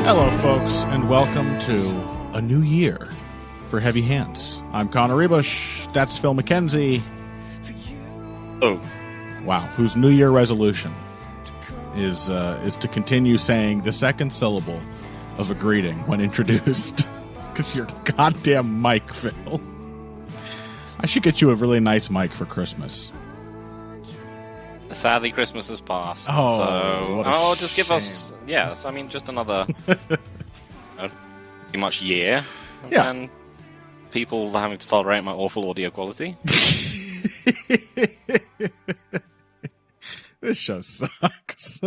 Hello, folks, and welcome to a new year for Heavy Hands. I'm Connor Rebush. That's Phil McKenzie. Oh, wow! Whose New Year resolution is to continue saying the second syllable of a greeting when introduced? Because your goddamn mic, Phil. I should get you a really nice mic for Christmas. Sadly, Christmas has passed. Oh, just give us, yes, I mean, just another pretty much year. And people having to tolerate my awful audio quality. This show sucks.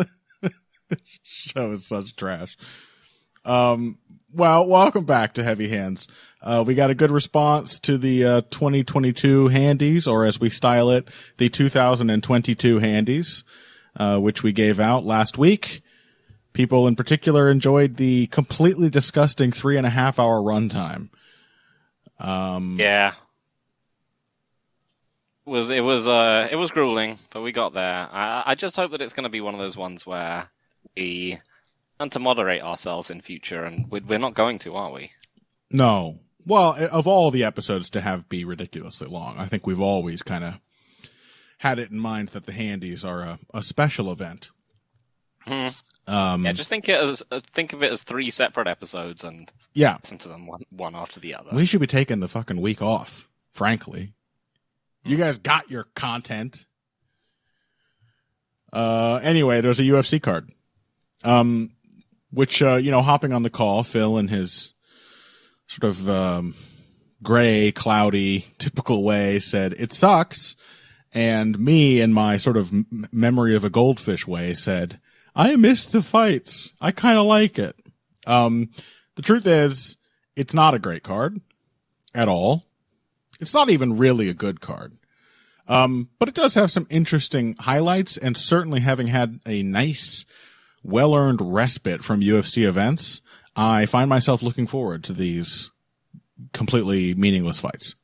This show is such trash. Well, welcome back to Heavy Hands. We got a good response to the 2022 handies, or as we style it, the 2022 handies, which we gave out last week. People in particular enjoyed the completely disgusting 3.5-hour runtime. Yeah. It was grueling, but we got there. I just hope that it's going to be one of those ones where we learn to moderate ourselves in future, and we're not going to, are we? No. Well, of all the episodes to be ridiculously long, I think we've always kind of had it in mind that the handies are a special event. Just think of it as 3 separate episodes and listen to them one after the other. We should be taking the fucking week off, frankly. You guys got your content. Anyway, there's a UFC card. Which, hopping on the call, Phil in his sort of gray, cloudy, typical way said, "It sucks." And me, in my sort of memory of a goldfish way, said, "I missed the fights. I kind of like it." The truth is, it's not a great card at all. It's not even really a good card. But it does have some interesting highlights, and certainly having had a nice, well-earned respite from UFC events, I find myself looking forward to these completely meaningless fights.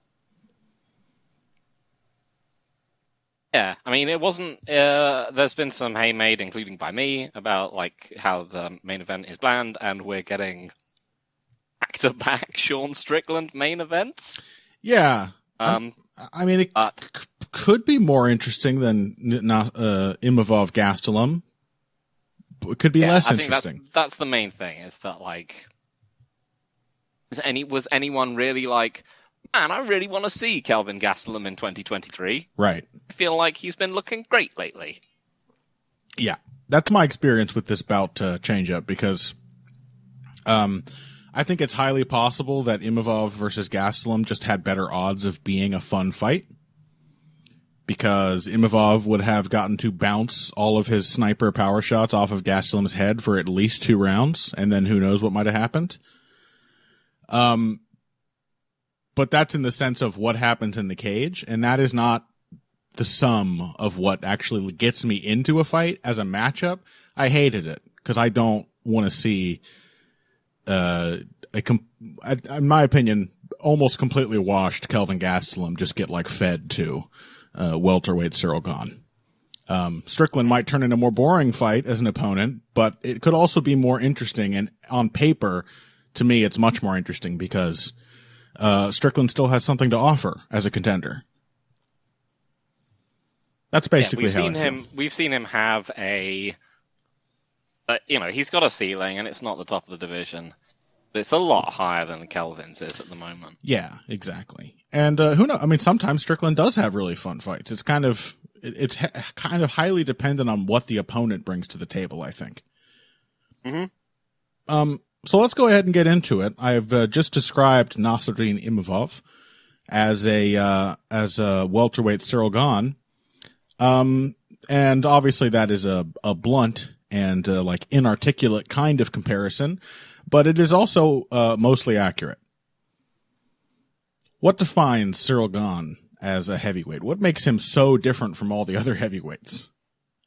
Yeah, I mean, it wasn't, there's been some hay made, including by me, about, how the main event is planned, and we're getting back-to-back Sean Strickland main events. Yeah. I mean, it could be more interesting than Imavov Gastelum. It could be less interesting. That's the main thing, is that, was anyone really man, I really want to see Kelvin Gastelum in 2023. Right. I feel like he's been looking great lately. Yeah. That's my experience with this bout change-up, because I think it's highly possible that Imavov versus Gastelum just had better odds of being a fun fight, because Imavov would have gotten to bounce all of his sniper power shots off of Gastelum's head for at least 2 rounds, and then who knows what might have happened. But that's in the sense of what happens in the cage, and that is not the sum of what actually gets me into a fight as a matchup. I hated it, because I don't want to see, in my opinion, almost completely washed Kelvin Gastelum just get fed to welterweight Cyril Gane. Strickland might turn in a more boring fight as an opponent, but it could also be more interesting. And on paper, to me, it's much more interesting because Strickland still has something to offer as a contender. That's basically how I feel. We've seen him have he's got a ceiling, and it's not the top of the division. But it's a lot higher than Kelvin's is at the moment. Yeah, exactly. And who knows? I mean, sometimes Strickland does have really fun fights. It's kind of highly dependent on what the opponent brings to the table, I think. Mm-hmm. So let's go ahead and get into it. I've just described Nasruddin Imavov as a welterweight Cyril Gane. And obviously that is a blunt and inarticulate kind of comparison, but it is also mostly accurate. What defines Cyril Gane as a heavyweight? What makes him so different from all the other heavyweights?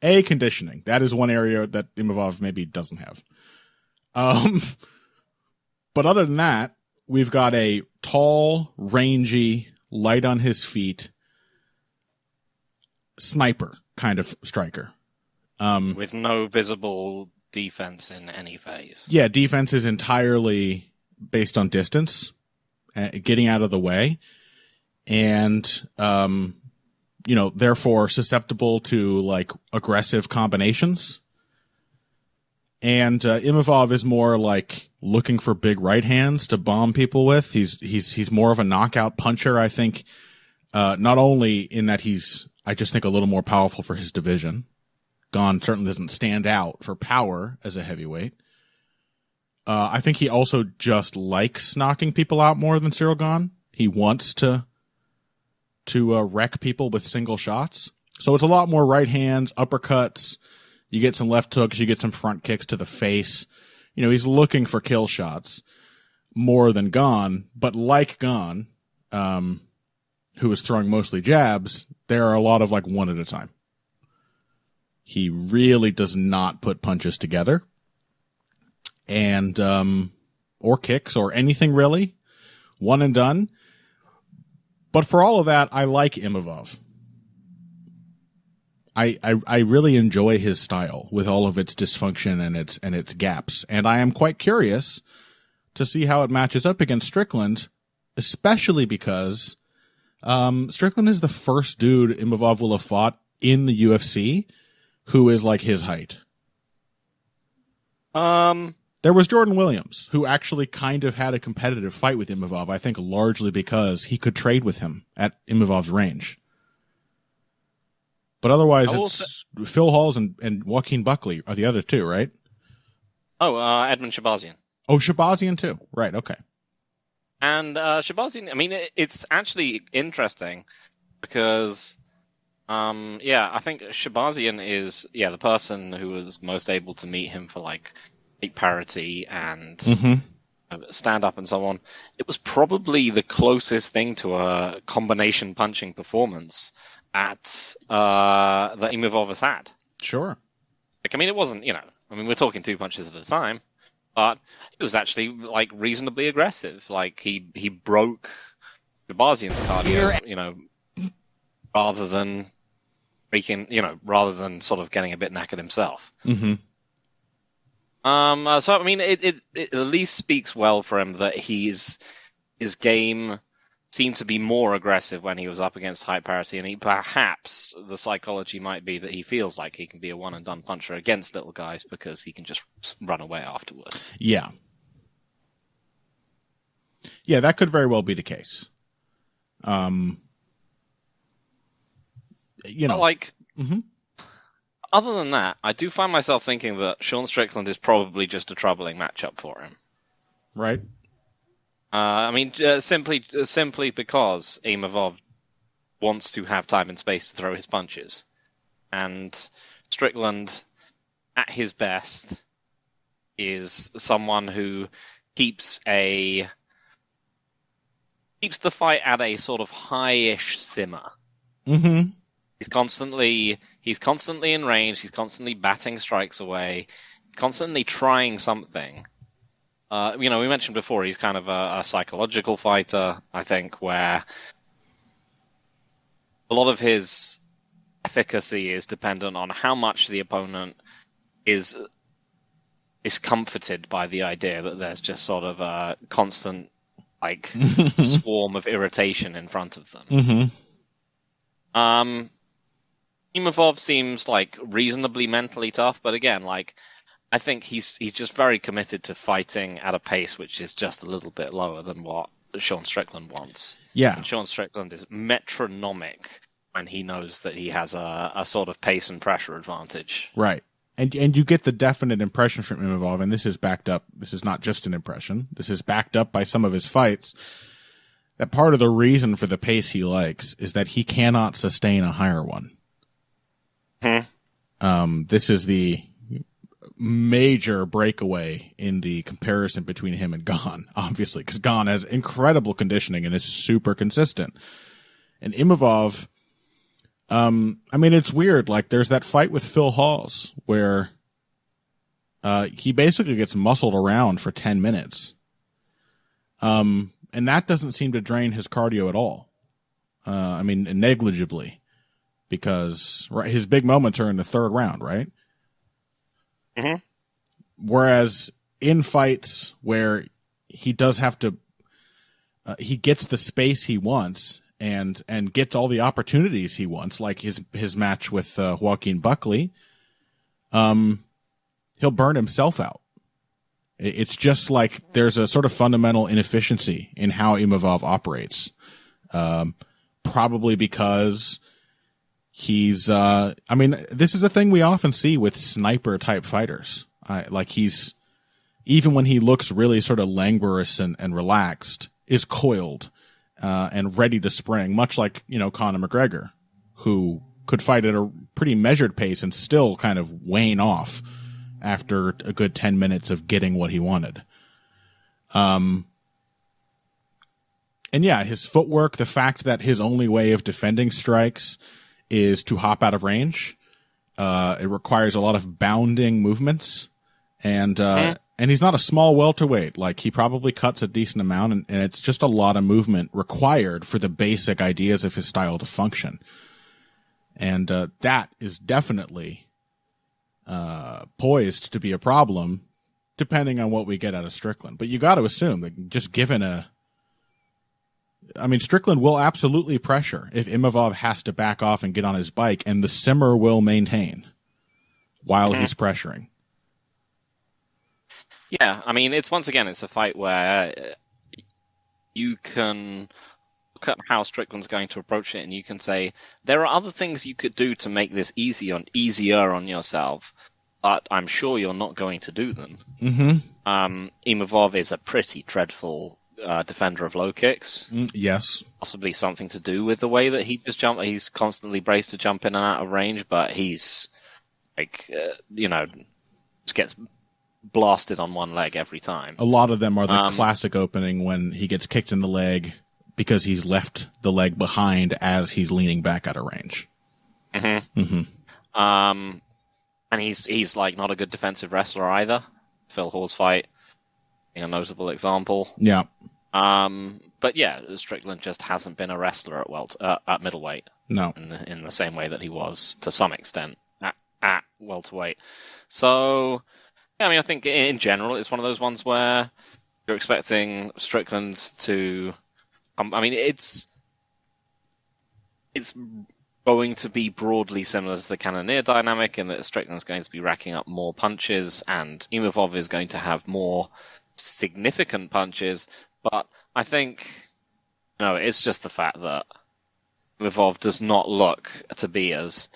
Conditioning. That is one area that Imavov maybe doesn't have. But other than that, we've got a tall, rangy, light on his feet, sniper kind of striker. With no visible defense in any phase. Yeah, defense is entirely based on distance, getting out of the way, and therefore susceptible to like aggressive combinations. And Imavov is more like looking for big right hands to bomb people with. He's more of a knockout puncher, I think. Not only in that I just think a little more powerful for his division. Gane certainly doesn't stand out for power as a heavyweight. I think he also just likes knocking people out more than Cyril Gane. He wants to wreck people with single shots. So it's a lot more right hands, uppercuts. You get some left hooks, you get some front kicks to the face. He's looking for kill shots more than Gane, but like Gane, who is throwing mostly jabs, there are a lot of like one at a time. He really does not put punches together. And, or kicks or anything really. One and done. But for all of that, I like Imavov. I really enjoy his style with all of its dysfunction and its gaps. And I am quite curious to see how it matches up against Strickland, especially because Strickland is the first dude Imavov will have fought in the UFC who is like his height. There was Jordan Williams, who actually kind of had a competitive fight with Imavov, I think largely because he could trade with him at Imavov's range. But otherwise, it's Phil Halls and Joaquin Buckley are the other two, right? Oh, Edmund Shabazian. Oh, Shabazian too. Right, okay. And Shabazian, I mean, it's actually interesting because, I think Shabazian is, the person who was most able to meet him for, like, weight parity and stand-up and so on. It was probably the closest thing to a combination punching performance that Imavov has had. Sure. Like, I mean, it wasn't, we're talking 2 punches at a time, but it was actually, like, reasonably aggressive. Like, he broke Shabazian's cardio, rather than rather than sort of getting a bit knackered himself. Mm-hmm. So, I mean, it at least speaks well for him that his game seemed to be more aggressive when he was up against height parity, and perhaps the psychology might be that he feels like he can be a one-and-done puncher against little guys because he can just run away afterwards. Yeah. Yeah, that could very well be the case. Other than that, I do find myself thinking that Sean Strickland is probably just a troubling matchup for him. Right. Simply because Imavov wants to have time and space to throw his punches. And Strickland, at his best, is someone who keeps the fight at a sort of high-ish simmer. Mm-hmm. He's constantly in range. He's constantly batting strikes away. Constantly trying something. We mentioned before he's kind of a psychological fighter. I think where a lot of his efficacy is dependent on how much the opponent is discomforted by the idea that there's just sort of a constant like swarm of irritation in front of them. Mm-hmm. Imavov seems like reasonably mentally tough, but again, like I think he's just very committed to fighting at a pace which is just a little bit lower than what Sean Strickland wants. Yeah, and Sean Strickland is metronomic when he knows that he has a sort of pace and pressure advantage. Right, and you get the definite impression from Imavov, and this is backed up. This is not just an impression. This is backed up by some of his fights. That part of the reason for the pace he likes is that he cannot sustain a higher one. This is the major breakaway in the comparison between him and Gane, obviously, because Gane has incredible conditioning and is super consistent. And Imavov, it's weird. Like, there's that fight with Phil Halls where he basically gets muscled around for 10 minutes. And that doesn't seem to drain his cardio at all. Negligibly. Because his big moments are in the third round, right? Mm-hmm. Whereas in fights where he does have to, he gets the space he wants and gets all the opportunities he wants, like his match with Joaquin Buckley, he'll burn himself out. It's just like there's a sort of fundamental inefficiency in how Imavov operates. Probably because he's, this is a thing we often see with sniper type fighters. He's, even when he looks really sort of languorous and relaxed, is coiled, and ready to spring, much like, Conor McGregor, who could fight at a pretty measured pace and still kind of wane off after a good 10 minutes of getting what he wanted. And yeah, his footwork, the fact that his only way of defending strikes is to hop out of range. It requires a lot of bounding movements, and he's not a small welterweight. Like, he probably cuts a decent amount, and it's just a lot of movement required for the basic ideas of his style to function. And that is definitely poised to be a problem, depending on what we get out of Strickland. But you got to assume that just given Strickland will absolutely pressure if Imavov has to back off and get on his bike, and the simmer will maintain while he's pressuring. Yeah, it's a fight where you can look at how Strickland's going to approach it, and you can say, there are other things you could do to make this easier on yourself, but I'm sure you're not going to do them. Mm-hmm. Imavov is a pretty dreadful defender of low kicks. Yes. Possibly something to do with the way that he just jump. He's constantly braced to jump in and out of range, but he's just gets blasted on one leg every time. A lot of them are the classic opening when he gets kicked in the leg because he's left the leg behind as he's leaning back out of range. Mm-hmm. Mm-hmm. And he's like not a good defensive wrestler either. Phil Hall's fight being a notable example. Yeah. But yeah, Strickland just hasn't been a wrestler at middleweight. No. In the same way that he was to some extent at welterweight. So, yeah, I think in general it's one of those ones where you're expecting Strickland to. It's going to be broadly similar to the Cannonier dynamic in that Strickland's going to be racking up more punches and Imavov is going to have more significant punches, but I think it's just the fact that Imavov does not look to be as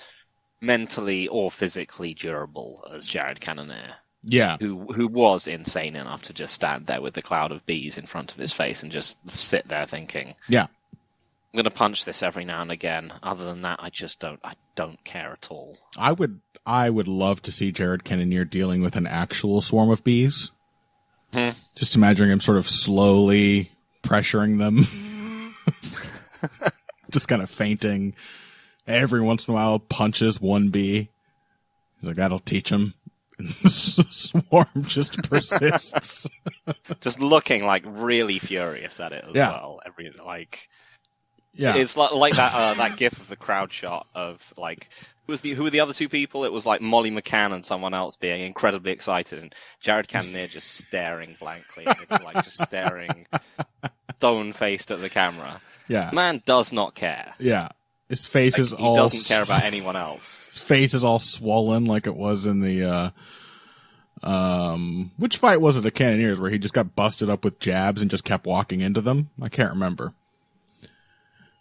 mentally or physically durable as Jared Cannonier. Yeah. Who was insane enough to just stand there with the cloud of bees in front of his face and just sit there thinking, yeah, I'm going to punch this every now and again. Other than that, I don't care at all. I would love to see Jared Cannonier dealing with an actual swarm of bees. Mm-hmm. Just imagining him sort of slowly pressuring them. Just kind of fainting. Every once in a while, punches one bee. He's like, that'll teach him. And the swarm just persists. Just looking like really furious at it as well. Yeah. It's like that that gif of the crowd shot of like who were the other two people? It was like Molly McCann and someone else being incredibly excited, and Jared Cannonier just staring blankly, just staring stone faced at the camera. Yeah, the man does not care. Yeah, his face is all. He doesn't care about anyone else. His face is all swollen like it was in the. Which fight was it at Cannonier's where he just got busted up with jabs and just kept walking into them? I can't remember.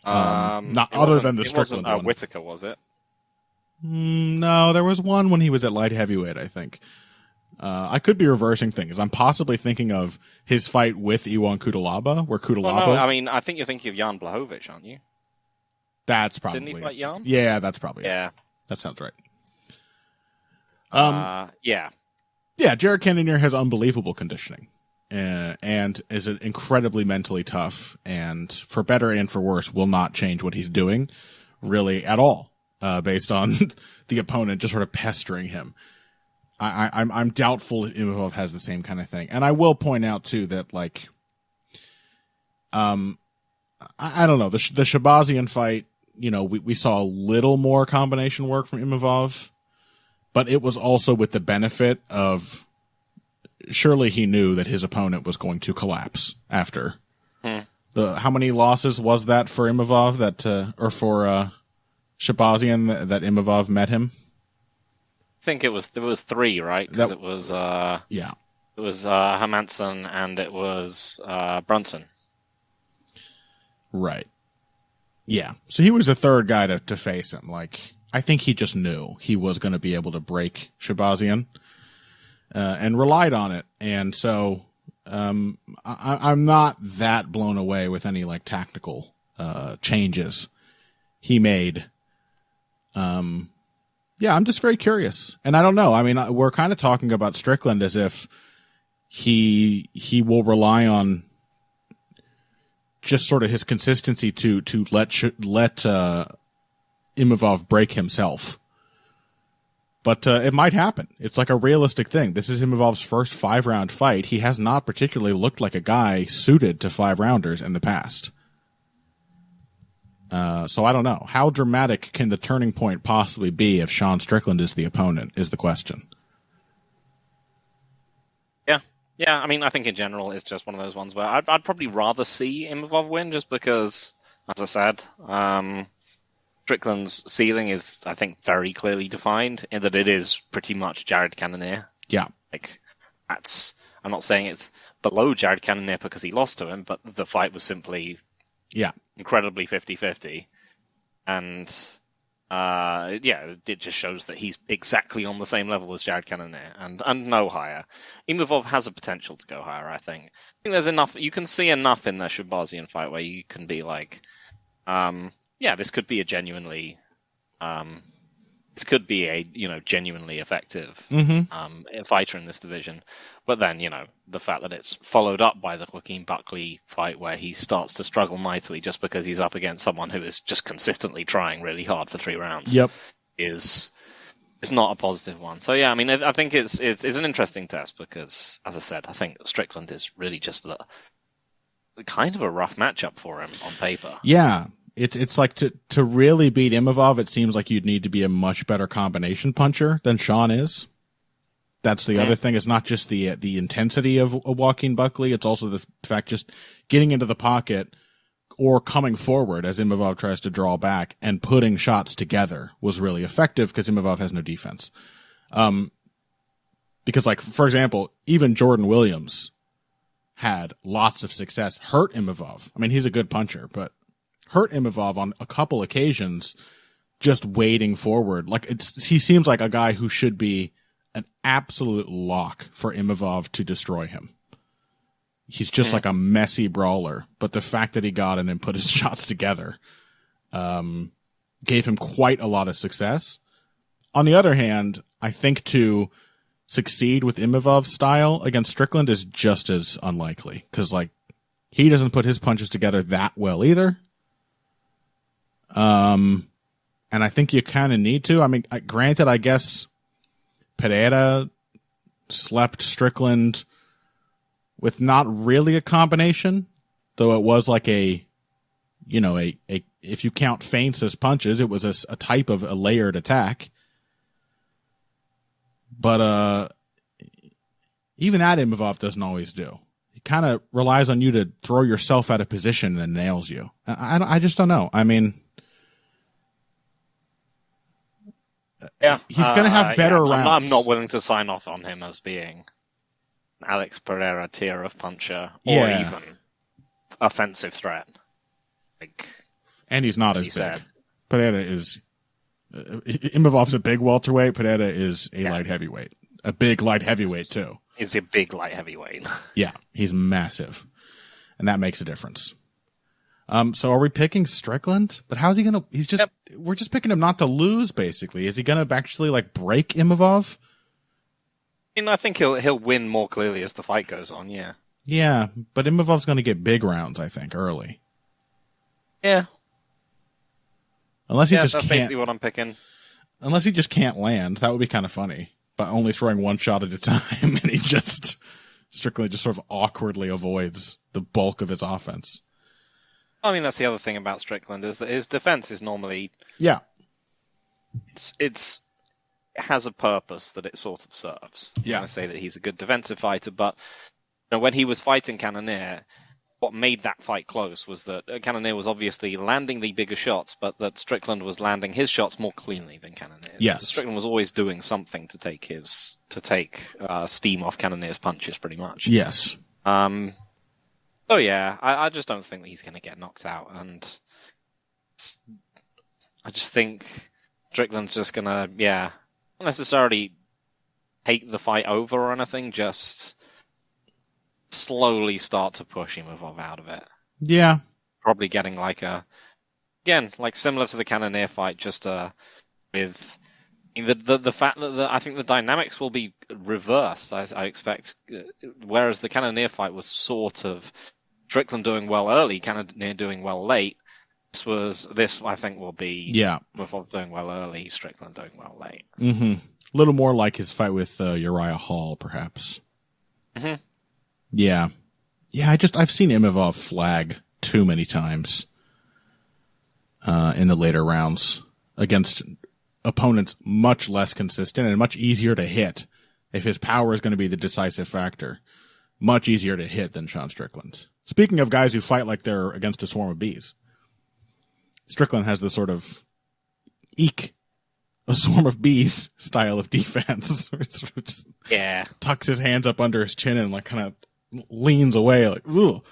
Not other than the Strickland one. Whitaker, was it? No, there was one when he was at light heavyweight, I think. I could be reversing things. I'm possibly thinking of his fight with Iwan Kutalaba, where Kutalaba... Well, no, I think you're thinking of Jan Blachowicz, aren't you? That's probably... Didn't he fight Jan? Yeah, that's probably it. That sounds right. Yeah. Yeah, Jared Cannonier has unbelievable conditioning. And is incredibly mentally tough, and for better and for worse, will not change what he's doing, really, at all, based on the opponent just sort of pestering him. I'm doubtful if Imavov has the same kind of thing. And I will point out, too, that, I don't know, the Shabazian fight, we saw a little more combination work from Imavov, but it was also with the benefit of surely he knew that his opponent was going to collapse after. How many losses was that for Imavov or for Shabazian that Imavov met him? I think there was 3, right? Because it was yeah. It was Hermansson and it was Brunson. Right. Yeah. So he was the third guy to face him. Like, I think he just knew he was going to be able to break Shabazian and relied on it. And so I'm not that blown away with any like tactical changes he made. Yeah, I'm just very curious. And I don't know. I mean, we're kind of talking about Strickland as if he will rely on just sort of his consistency to let Imavov break himself. But it might happen. It's like a realistic thing. This is Imavov's first 5-round fight. He has not particularly looked like a guy suited to 5-rounders in the past. So I don't know. How dramatic can the turning point possibly be if Sean Strickland is the opponent, is the question. Yeah, I mean, I think in general it's just one of those ones where I'd probably rather see Imavov win just because, as I said, Strickland's ceiling is, I think, very clearly defined in that it is pretty much Jared Cannonier. Yeah. Like, I'm not saying it's below Jared Cannonier because he lost to him, but the fight was simply incredibly 50-50. And, it just shows that he's exactly on the same level as Jared Cannonier and no higher. Imavov has a potential to go higher, I think. I think there's enough, you can see enough in the Shabazian fight where you can be like, this could be a genuinely, genuinely effective fighter in this division. But then, the fact that it's followed up by the Joaquin Buckley fight where he starts to struggle mightily just because he's up against someone who is just consistently trying really hard for 3 rounds. Yep. It's not a positive one. So yeah, I mean, I think it's an interesting test because, as I said, I think Strickland is really just kind of a rough matchup for him on paper. Yeah. It's like to really beat Imavov, it seems like you'd need to be a much better combination puncher than Sean is. That's the other thing. It's not just the intensity of a Joaquin Buckley. It's also the fact just getting into the pocket or coming forward as Imavov tries to draw back and putting shots together was really effective because Imavov has no defense. Because, like, for example, even Jordan Williams had lots of success, hurt Imavov. I mean, he's a good puncher, but hurt Imavov on a couple occasions just wading forward. Like, he seems like a guy who should be an absolute lock for Imavov to destroy him. He's just like a messy brawler, but the fact that he got in and put his shots together gave him quite a lot of success. On the other hand, I think to succeed with Imavov's style against Strickland is just as unlikely, because like he doesn't put his punches together that well either. And I think you kind of need to. I mean, granted, I guess Pereira slept Strickland with not really a combination, though it was like a if you count feints as punches, it was a type of a layered attack. But even that Imavov doesn't always do. He kind of relies on you to throw yourself out of position and nails you. I just don't know. I mean, he's going to have better rounds. I'm not willing to sign off on him as being Alex Pereira tier of puncher or even offensive threat. And he's not as big. Said. Pereira is Imavov's a big welterweight. Pereira is a light heavyweight, a big light heavyweight too. He's a big light heavyweight. Yeah, he's massive, and that makes a difference. So are we picking Strickland? But how's he gonna? We're just picking him not to lose. Basically, is he gonna actually like break Imavov? I think he'll win more clearly as the fight goes on. Yeah. Yeah, but Imavov's gonna get big rounds. I think early. Yeah. Unless he just that's can't. Basically what I'm picking. Unless he just can't land, that would be kind of funny. But only throwing one shot at a time, and he just Strickland just sort of awkwardly avoids the bulk of his offense. I mean, that's the other thing about Strickland is that his defense is normally it's has a purpose that it sort of serves. Yeah. I say that he's a good defensive fighter, but when he was fighting Cannonier, what made that fight close was that Cannonier was obviously landing the bigger shots, but that Strickland was landing his shots more cleanly than Cannonier. Yes. Strickland was always doing something to take steam off Cannonier's punches, pretty much. Yes. So yeah, I just don't think that he's going to get knocked out, and I just think Strickland's just going to, not necessarily take the fight over or anything, just slowly start to push Imavov out of it. Yeah. Probably getting like similar to the Cannonier fight, just with the fact that I think the dynamics will be reversed, I expect, whereas the Cannonier fight was sort of Strickland doing well early, Cannonier doing well late. This I think will be Imavov doing well early, Strickland doing well late. Mm-hmm. A little more like his fight with Uriah Hall, perhaps. Mm-hmm. Yeah. Yeah, I've seen Imavov flag too many times in the later rounds against opponents much less consistent and much easier to hit. If his power is going to be the decisive factor, much easier to hit than Sean Strickland. Speaking of guys who fight like they're against a swarm of bees, Strickland has this sort of a swarm of bees style of defense. Sort of just tucks his hands up under his chin and like kind of leans away like, ooh.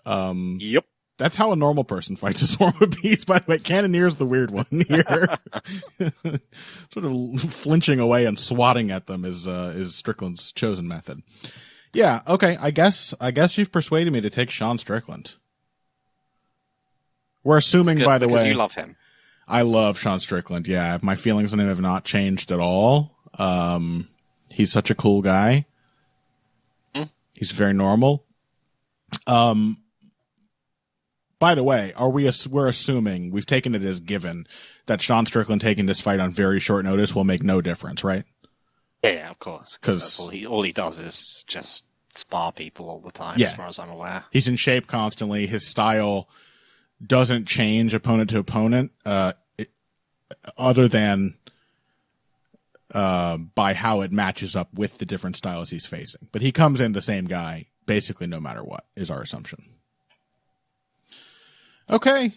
Yep. That's how a normal person fights a swarm of bees, by the way. Cannonier's the weird one here. Sort of flinching away and swatting at them is Strickland's chosen method. Yeah, okay, I guess you've persuaded me to take Sean Strickland. We're assuming, by the way, because you love him. I love Sean Strickland. Yeah, my feelings on him have not changed at all. He's such a cool guy. He's very normal. By the way, we're assuming, we've taken it as given that Sean Strickland taking this fight on very short notice will make no difference, right? Yeah, of course. Because all he does is just spar people all the time, as far as I'm aware. He's in shape constantly. His style doesn't change opponent to opponent, other than by how it matches up with the different styles he's facing. But he comes in the same guy, basically no matter what, is our assumption. Okay.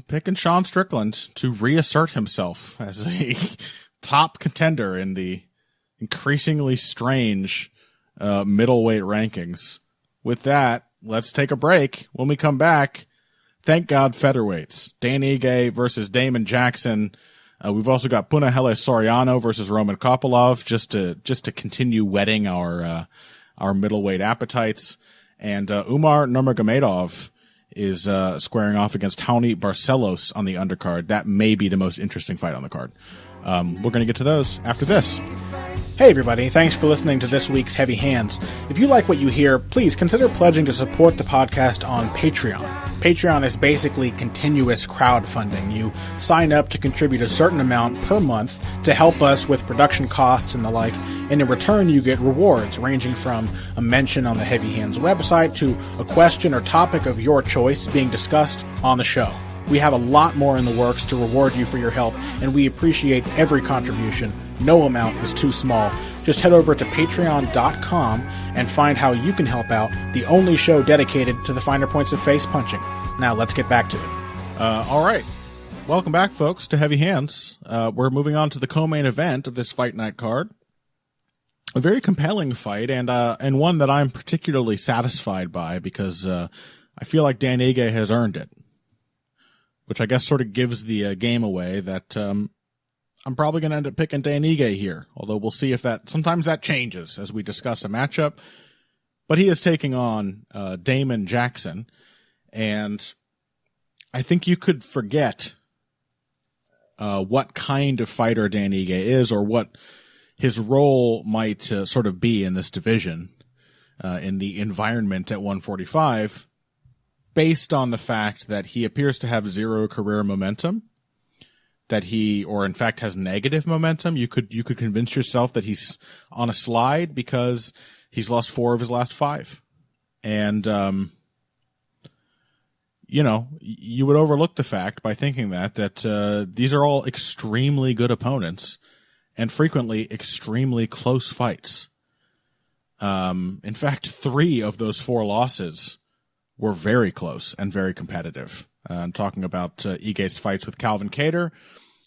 Picking Sean Strickland to reassert himself as a top contender in the increasingly strange middleweight rankings. With that, let's take a break. When we come back, thank God featherweights. Dan Ige versus Damon Jackson. We've also got Punahele Soriano versus Roman Kopylov, just to continue whetting our middleweight appetites. And Umar Nurmagomedov is squaring off against Raoni Barcelos on the undercard. That may be the most interesting fight on the card. We're going to get to those after this. Hey everybody, thanks for listening to this week's Heavy Hands. If you like what you hear, please consider pledging to support the podcast on Patreon. Patreon is basically continuous crowdfunding. You sign up to contribute a certain amount per month to help us with production costs and the like, and in return you get rewards ranging from a mention on the Heavy Hands website to a question or topic of your choice being discussed on the show. We have a lot more in the works to reward you for your help, and we appreciate every contribution. No amount is too small. Just head over to patreon.com and find how you can help out the only show dedicated to the finer points of face punching. Now let's get back to it. All right. Welcome back, folks, to Heavy Hands. We're moving on to the co-main event of this fight night card. A very compelling fight, and one that I'm particularly satisfied by because I feel like Dan Ige has earned it. Which I guess sort of gives the game away that I'm probably going to end up picking Dan Ige here. Although we'll see if sometimes that changes as we discuss a matchup. But he is taking on Damon Jackson. And I think you could forget what kind of fighter Dan Ige is or what his role might sort of be in this division, in the environment at 145. Based on the fact that he appears to have zero career momentum, or in fact has negative momentum. You could convince yourself that he's on a slide because he's lost 4 of his last 5. And, you would overlook the fact by thinking that these are all extremely good opponents and frequently extremely close fights. In fact, 3 of those 4 losses were very close and very competitive. I'm talking about Ige's fights with Calvin Kattar,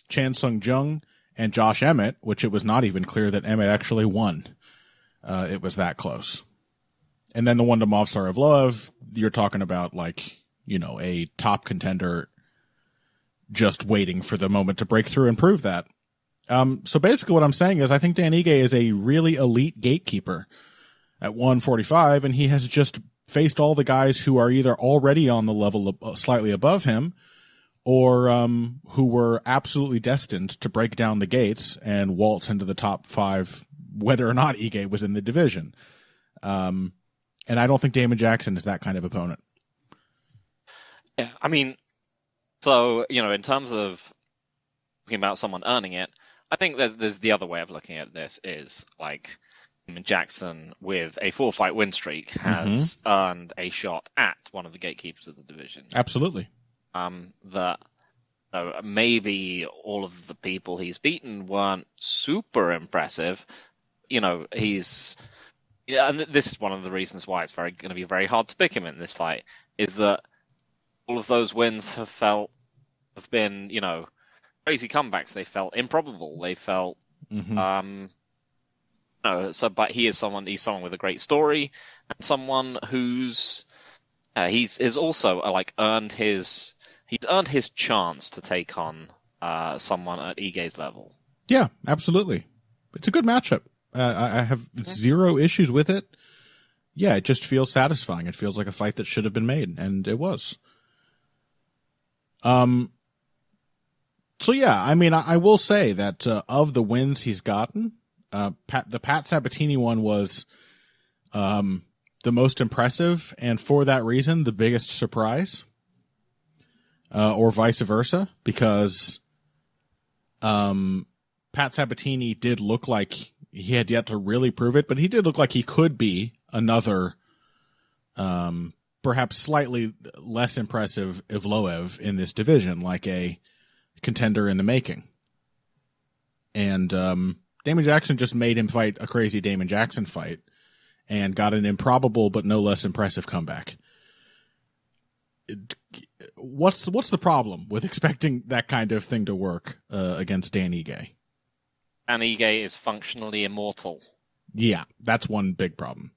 Chan Sung Jung, and Josh Emmett, which it was not even clear that Emmett actually won. It was that close. And then the one to Movsar Evloev, you're talking about a top contender just waiting for the moment to break through and prove that. So basically what I'm saying is I think Dan Ige is a really elite gatekeeper at 145, and he has just faced all the guys who are either already on the level slightly above him or who were absolutely destined to break down the gates and waltz into the top 5, whether or not Ige was in the division. And I don't think Damon Jackson is that kind of opponent. Yeah, I mean, so, in terms of talking about someone earning it, I think there's the other way of looking at this is Damon Jackson with a 4-fight win streak has earned a shot at one of the gatekeepers of the division. Absolutely. That maybe all of the people he's beaten weren't super impressive. And this is one of the reasons why it's going to be very hard to pick him in this fight, is that all of those wins have been, crazy comebacks. They felt improbable. They felt, but he's someone with a great story and someone who's, he's also earned his chance to take on, someone at Ige's level. Yeah, absolutely. It's a good matchup. I have 0 issues with it. Yeah, it just feels satisfying. It feels like a fight that should have been made, and it was. So yeah, I mean, I will say that of the wins he's gotten, the Pat Sabatini one was the most impressive, and for that reason, the biggest surprise, or vice versa, because Pat Sabatini did look like he had yet to really prove it, but he did look like he could be another, perhaps slightly less impressive Evloev in this division, like a contender in the making. And Damon Jackson just made him fight a crazy Damon Jackson fight and got an improbable but no less impressive comeback. What's the problem with expecting that kind of thing to work against Dan Ige? Dan Ige is functionally immortal. Yeah, that's one big problem.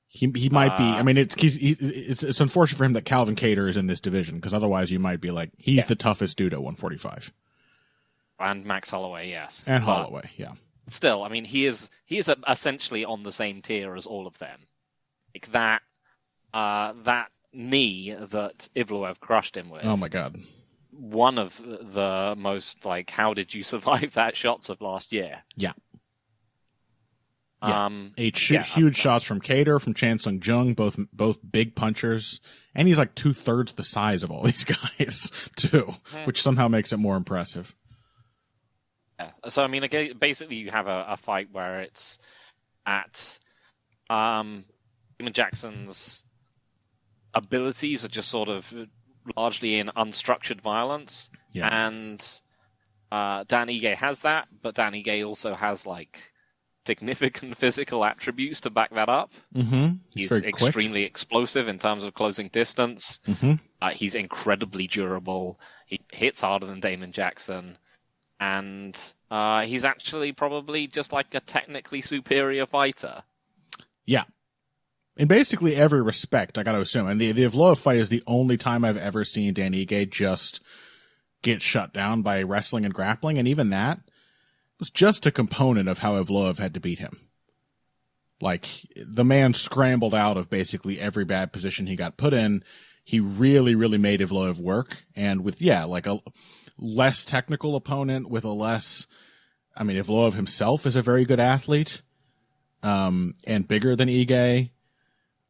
He might be. I mean, it's unfortunate for him that Calvin Kattar is in this division, because otherwise you might be like, he's the toughest dude at 145. And Max Holloway, yes. And Holloway, yeah. Still, I mean, he is essentially on the same tier as all of them. Like that knee that Evloev crushed him with. Oh my God. One of the most how did you survive that shots of last year? Yeah. Yeah. Huge shots from Kattar, from Chan Sung Jung, both big punchers, and he's 2/3 the size of all these guys too, which somehow makes it more impressive. Yeah. So I mean, again, basically, you have a fight where it's at Damon Jackson's abilities are just sort of largely in unstructured violence, and Dan Ige has that, but Dan Ige also has significant physical attributes to back that up. Mm-hmm. He's extremely explosive in terms of closing distance. Mm-hmm. He's incredibly durable. He hits harder than Damon Jackson. And he's actually probably just a technically superior fighter. Yeah. In basically every respect, I got to assume. And the Evloev fight is the only time I've ever seen Dan Ige just get shut down by wrestling and grappling. And even that was just a component of how Evloev had to beat him. The man scrambled out of basically every bad position he got put in. He really, really made Evloev work. And with, a less technical opponent, with a less, Evloev himself is a very good athlete, and bigger than Ige.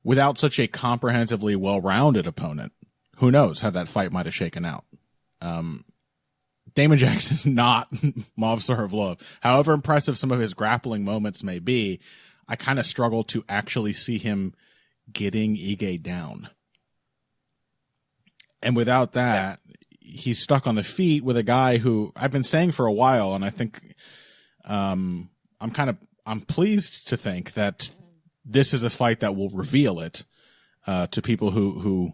Without such a comprehensively well-rounded opponent, who knows how that fight might have shaken out. Damon Jackson is not Movsar Evloev. However impressive some of his grappling moments may be, I kind of struggle to actually see him getting Ige down. And without that, he's stuck on the feet with a guy who I've been saying for a while, and I think I'm pleased to think that this is a fight that will reveal it to people who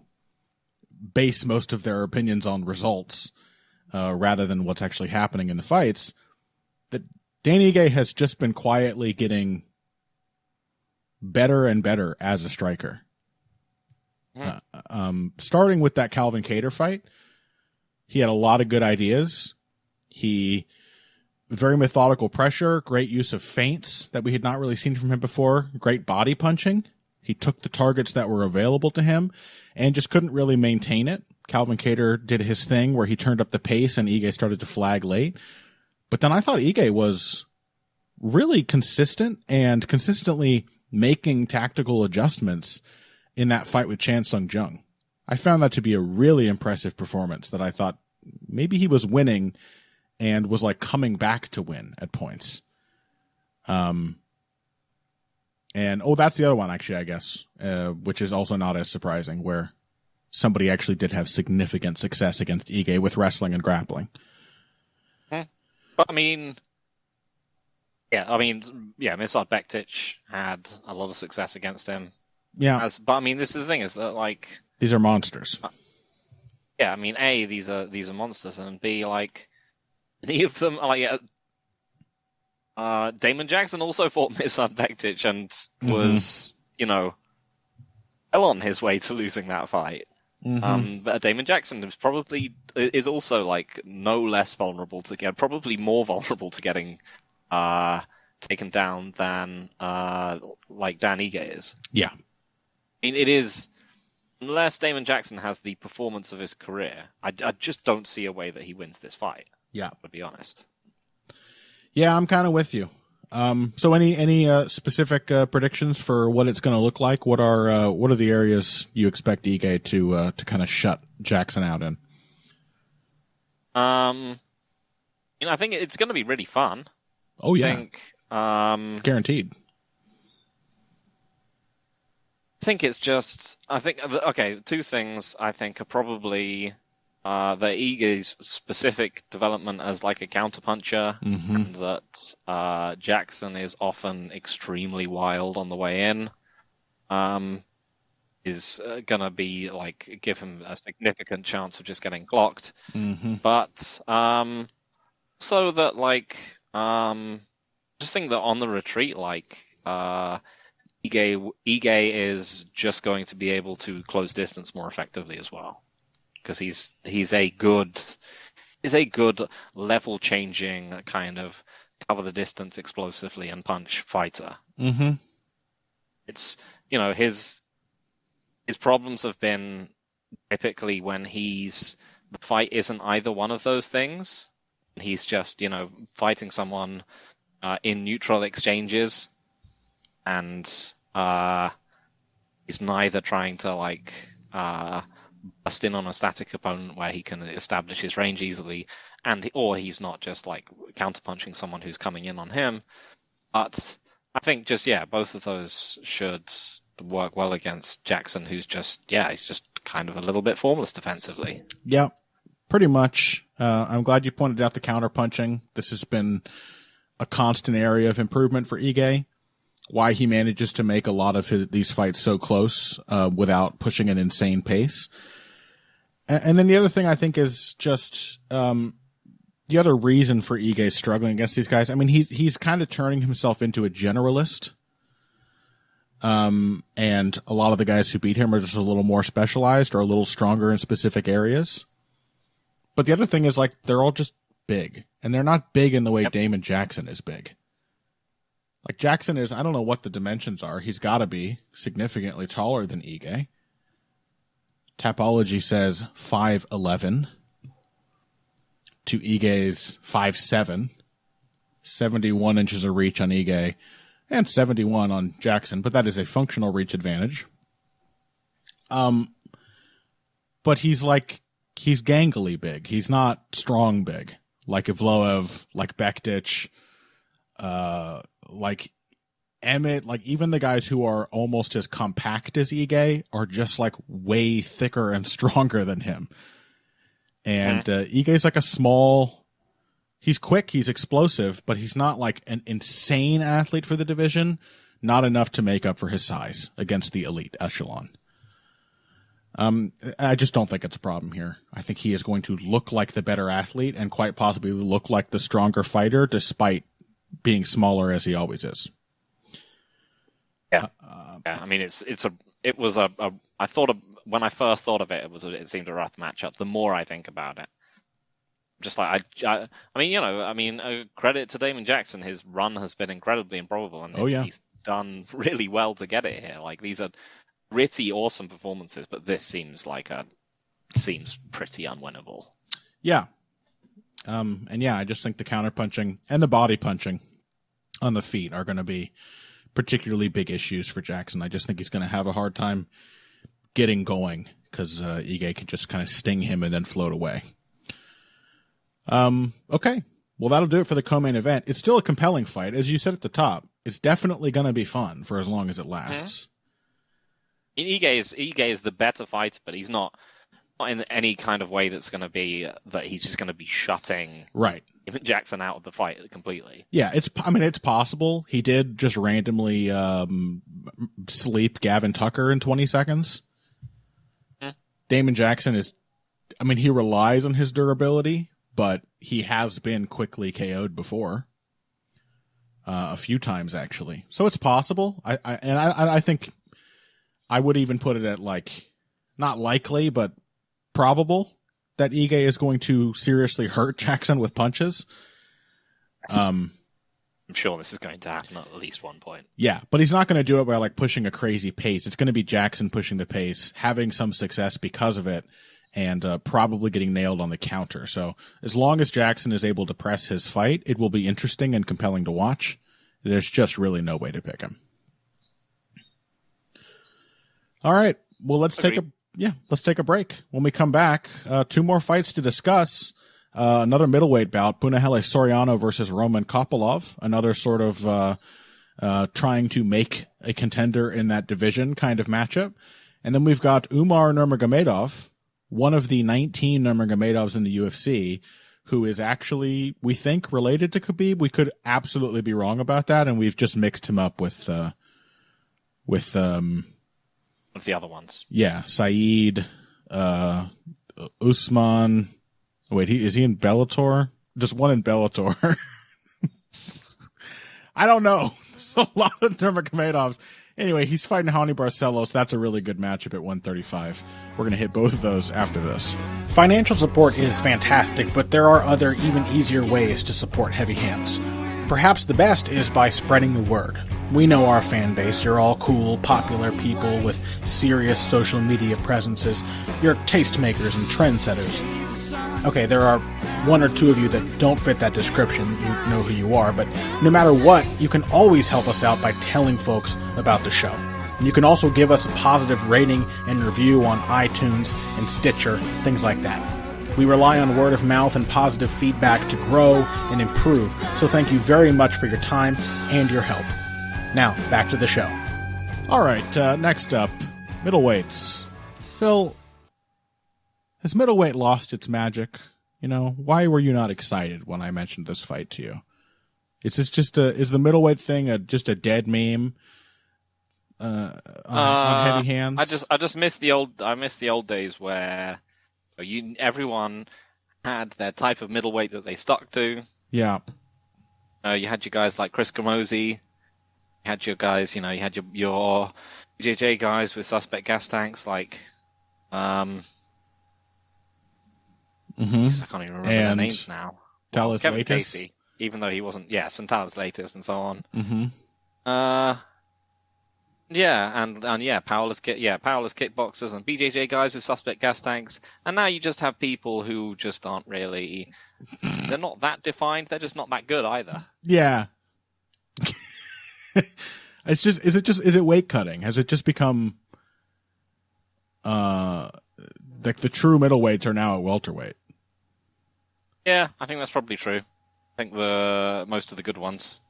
base most of their opinions on results rather than what's actually happening in the fights. That Dan Ige has just been quietly getting better and better as a striker. Starting with that Calvin Kattar fight, he had a lot of good ideas. Very methodical pressure, great use of feints that we had not really seen from him before, great body punching. He took the targets that were available to him and just couldn't really maintain it. Calvin Kattar did his thing where he turned up the pace and Ige started to flag late. But then I thought Ige was really consistent and consistently making tactical adjustments in that fight with Chan Sung Jung. I found that to be a really impressive performance that I thought maybe he was winning and was like coming back to win at points. And that's the other one actually, I guess, which is also not as surprising, where somebody actually did have significant success against Ige with wrestling and grappling. But I mean, Mirsad Bektic had a lot of success against him. Yeah. But I mean, this is the thing, is that like these are monsters. Yeah, I mean, A, these are monsters, and B, like any of them are like Damon Jackson also fought Mirsad Bektic and was, well on his way to losing that fight. But Damon Jackson is also like no less vulnerable to probably more vulnerable to getting taken down than like Dan Ige is. Yeah. I mean, it is, unless Damon Jackson has the performance of his career, I just don't see a way that he wins this fight. Yeah. To be honest. Yeah, I'm kind of with you. So any specific predictions for what it's going to look like? What are the areas you expect Ige to kind of shut Jackson out in? I think it's going to be really fun. Oh yeah. I think, guaranteed. Two things I think are probably the Ige's specific development as like a counterpuncher, and that Jackson is often extremely wild on the way in, is gonna be like give him a significant chance of just getting blocked. But so that like just think that on the retreat, like Ige is just going to be able to close distance more effectively as well, because he's a good level changing kind of cover the distance explosively and punch fighter. It's his problems have been typically when the fight isn't either one of those things. He's just fighting someone in neutral exchanges, and he's neither trying to like bust in on a static opponent where he can establish his range easily, or he's not just like counterpunching someone who's coming in on him. But I think both of those should work well against Jackson, who's he's just kind of a little bit formless defensively. Yeah, pretty much. I'm glad you pointed out the counterpunching. This has been a constant area of improvement for Ige. Why he manages to make a lot of these fights so close without pushing an insane pace. And then the other thing I think is just the other reason for Ige struggling against these guys. I mean, he's kind of turning himself into a generalist. And a lot of the guys who beat him are just a little more specialized or a little stronger in specific areas. But the other thing is, like, they're all just big. And they're not big in the way Damon Jackson is big. Like, Jackson is, I don't know what the dimensions are. He's got to be significantly taller than Ige. Tapology says 5'11" to Ige's 5'7", 71 inches of reach on Ige, and 71 on Jackson, but that is a functional reach advantage. But he's gangly big. He's not strong big. Like Ivloev, like Bektic, like Emmett, like even the guys who are almost as compact as Ige are just like way thicker and stronger than him. And Ige's like a small, he's quick, he's explosive, but he's not like an insane athlete for the division. Not enough to make up for his size against the elite echelon. I just don't think it's a problem here. I think he is going to look like the better athlete and quite possibly look like the stronger fighter despite being smaller as he always is. Yeah. I mean, I thought when I first thought of it, it seemed a rough matchup. The more I think about it, just like I mean, credit to Damon Jackson. His run has been incredibly improbable, and he's done really well to get it here. Like these are pretty awesome performances, but this seems pretty unwinnable. Yeah. I just think the counterpunching and the body punching on the feet are going to be particularly big issues for Jackson. I just think he's going to have a hard time getting going because Ige can just kind of sting him and then float away. Okay. Well, that'll do it for the co-main event. It's still a compelling fight. As you said at the top, it's definitely going to be fun for as long as it lasts. Ige is the better fighter, but he's not in any kind of way that's going to be that he's just going to be shutting even Jackson out of the fight completely. Yeah, it's possible. He did just randomly sleep Gavin Tucker in 20 seconds. Damon Jackson he relies on his durability, but he has been quickly KO'd before. A few times actually. So it's possible. I think I would even put it at like not likely, but probable that Ige is going to seriously hurt Jackson with punches. I'm sure this is going to happen at least one point. Yeah, but he's not going to do it by like pushing a crazy pace. It's going to be Jackson pushing the pace, having some success because of it, and probably getting nailed on the counter. So as long as Jackson is able to press his fight, it will be interesting and compelling to watch. There's just really no way to pick him. All right. Well, let's take a break. When we come back, two more fights to discuss. Another middleweight bout, Punahele Soriano versus Roman Kopylov. Another sort of trying to make a contender in that division kind of matchup. And then we've got Umar Nurmagomedov, one of the 19 Nurmagomedovs in the UFC, who is actually, we think, related to Khabib. We could absolutely be wrong about that, and we've just mixed him up with of the other ones. Yeah, Saeed, Usman. Wait, is he in Bellator? Just one in Bellator. I don't know. There's a lot of Nurmagomedovs. Anyway, he's fighting Raoni Barcelos. That's a really good matchup at 135. We're going to hit both of those after this. Financial support is fantastic, but there are other, even easier ways to support Heavy Hands. Perhaps the best is by spreading the word. We know our fan base. You're all cool, popular people with serious social media presences. You're tastemakers and trendsetters. Okay, there are one or two of you that don't fit that description. You know who you are, but no matter what, you can always help us out by telling folks about the show. You can also give us a positive rating and review on iTunes and Stitcher, things like that. We rely on word of mouth and positive feedback to grow and improve, so thank you very much for your time and your help. Now, back to the show. All right, next up, middleweights. Phil, has middleweight lost its magic? You know, why were you not excited when I mentioned this fight to you? Is this just is the middleweight thing just a dead meme on Heavy Hands? I just miss the old days where everyone had their type of middleweight that they stuck to. Yeah. You had your guys like Chris Camozzi. You had your guys, you had your BJJ guys with suspect gas tanks like I can't even remember their names now. Talis Kevin Latis. Casey, even though he wasn't, and Talis Latis and so on. Powerless kickboxers and BJJ guys with suspect gas tanks, and now you just have people who just aren't really. They're not that defined. They're just not that good either. Yeah. Is it weight cutting? Has it just become like the true middleweights are now at welterweight? Yeah, I think that's probably true. I think most of the good ones.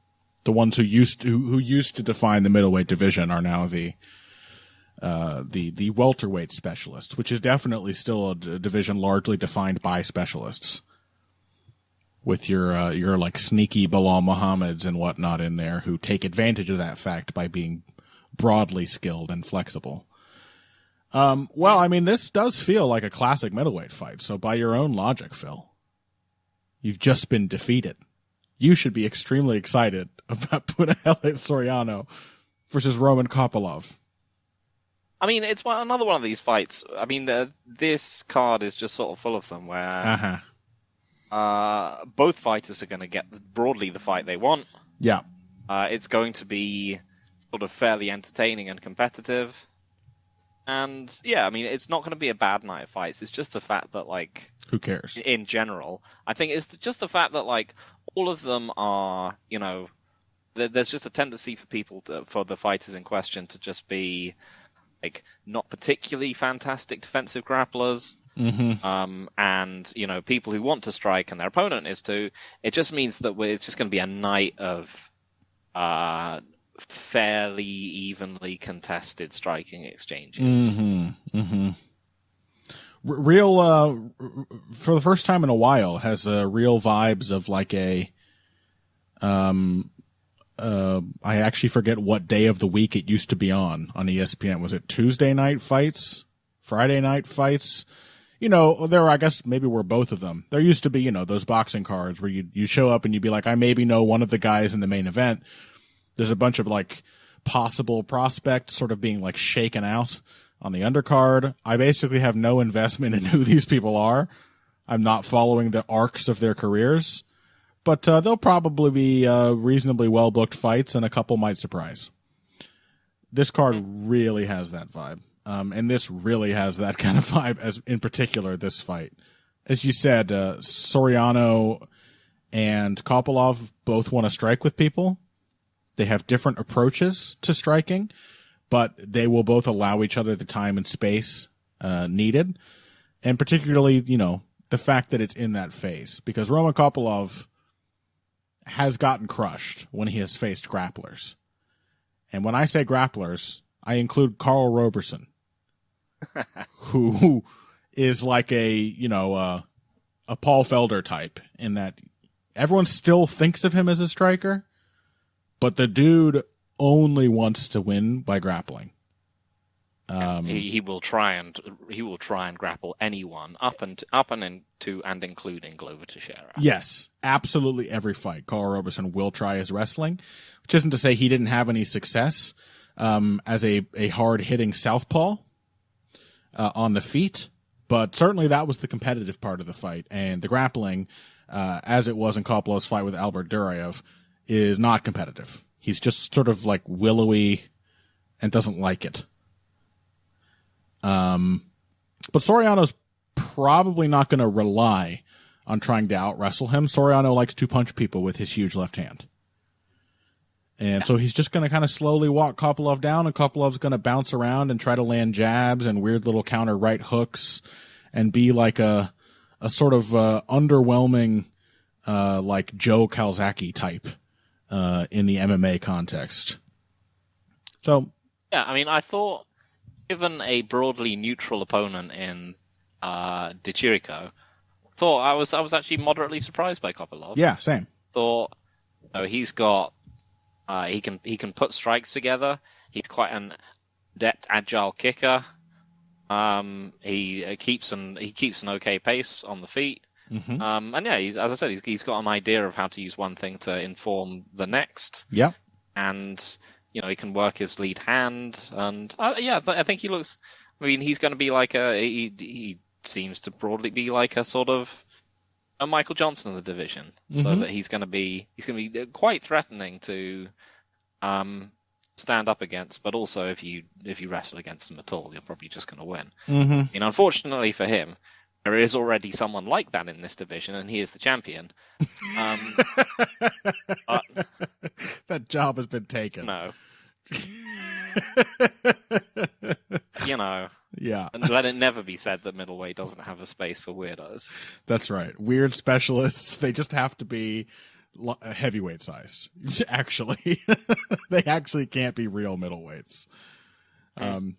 The ones who used to define the middleweight division are now the welterweight specialists, which is definitely still a division largely defined by specialists, with your like sneaky Bilal Muhammads and whatnot in there who take advantage of that fact by being broadly skilled and flexible. Well, I mean, this does feel like a classic middleweight fight. So by your own logic, Phil, you've just been defeated. You should be extremely excited about Punahele Soriano versus Roman Kopylov. I mean, it's another one of these fights. I mean, this card is just sort of full of them where both fighters are going to get broadly the fight they want. Yeah. It's going to be sort of fairly entertaining and competitive. And, yeah, I mean, it's not going to be a bad night of fights. It's just the fact that, like... Who cares? In general. I think it's just the fact that, like, all of them are, you know... There's just a tendency for the fighters in question to just be, like, not particularly fantastic defensive grapplers. Mm-hmm. And, you know, people who want to strike and their opponent is too. It just means that it's just going to be a night of... fairly evenly contested striking exchanges. Mm-hmm. Mm-hmm. Real, for the first time in a while, has real vibes of like I actually forget what day of the week it used to be on ESPN. Was it Tuesday night fights? Friday night fights? You know, I guess maybe were both of them. There used to be, you know, those boxing cards where you show up and you'd be like, I maybe know one of the guys in the main event. There's a bunch of like possible prospects sort of being like shaken out on the undercard. I basically have no investment in who these people are. I'm not following the arcs of their careers, but they'll probably be reasonably well booked fights, and a couple might surprise. This card really has that vibe, and this really has that kind of vibe. As in particular, this fight, as you said, Soriano and Kopylov both want to strike with people. They have different approaches to striking, but they will both allow each other the time and space needed. And particularly, you know, the fact that it's in that phase. Because Roman Kopylov has gotten crushed when he has faced grapplers. And when I say grapplers, I include Carl Roberson, who is like a Paul Felder type, in that everyone still thinks of him as a striker, but the dude only wants to win by grappling. He will try and grapple anyone up and into and including Glover Teixeira. Yes, absolutely every fight, Carl Roberson will try his wrestling, which isn't to say he didn't have any success as a hard hitting southpaw on the feet, but certainly that was the competitive part of the fight, and the grappling, as it was in Kopilov's fight with Albert Duraev, is not competitive. He's just sort of like willowy and doesn't like it. But Soriano's probably not going to rely on trying to out-wrestle him. Soriano likes to punch people with his huge left hand. And so he's just going to kind of slowly walk Kopylov down, and Kopilov's going to bounce around and try to land jabs and weird little counter right hooks and be like a sort of underwhelming like Joe Calzaghe type in the MMA context. So yeah, I mean, I thought, given a broadly neutral opponent in De Chirico, I was actually moderately surprised by Kopylov. Yeah, same. Thought, he's got he can put strikes together. He's quite an adept, agile kicker. He keeps an okay pace on the feet. Mm-hmm. And yeah, as I said, he's got an idea of how to use one thing to inform the next. Yeah. And, you know, he can work his lead hand. And I think he looks, I mean, he's going to be like he seems to broadly be like a sort of a Michael Johnson of the division. Mm-hmm. So that he's going to be quite threatening to stand up against, but also if you wrestle against him at all, you're probably just going to win. Mm-hmm. You know, unfortunately for him, there is already someone like that in this division, and he is the champion. But, that job has been taken. No. You know. Yeah. And let it never be said that middleweight doesn't have a space for weirdos. That's right. Weird specialists, they just have to be heavyweight sized. Actually, they actually can't be real middleweights.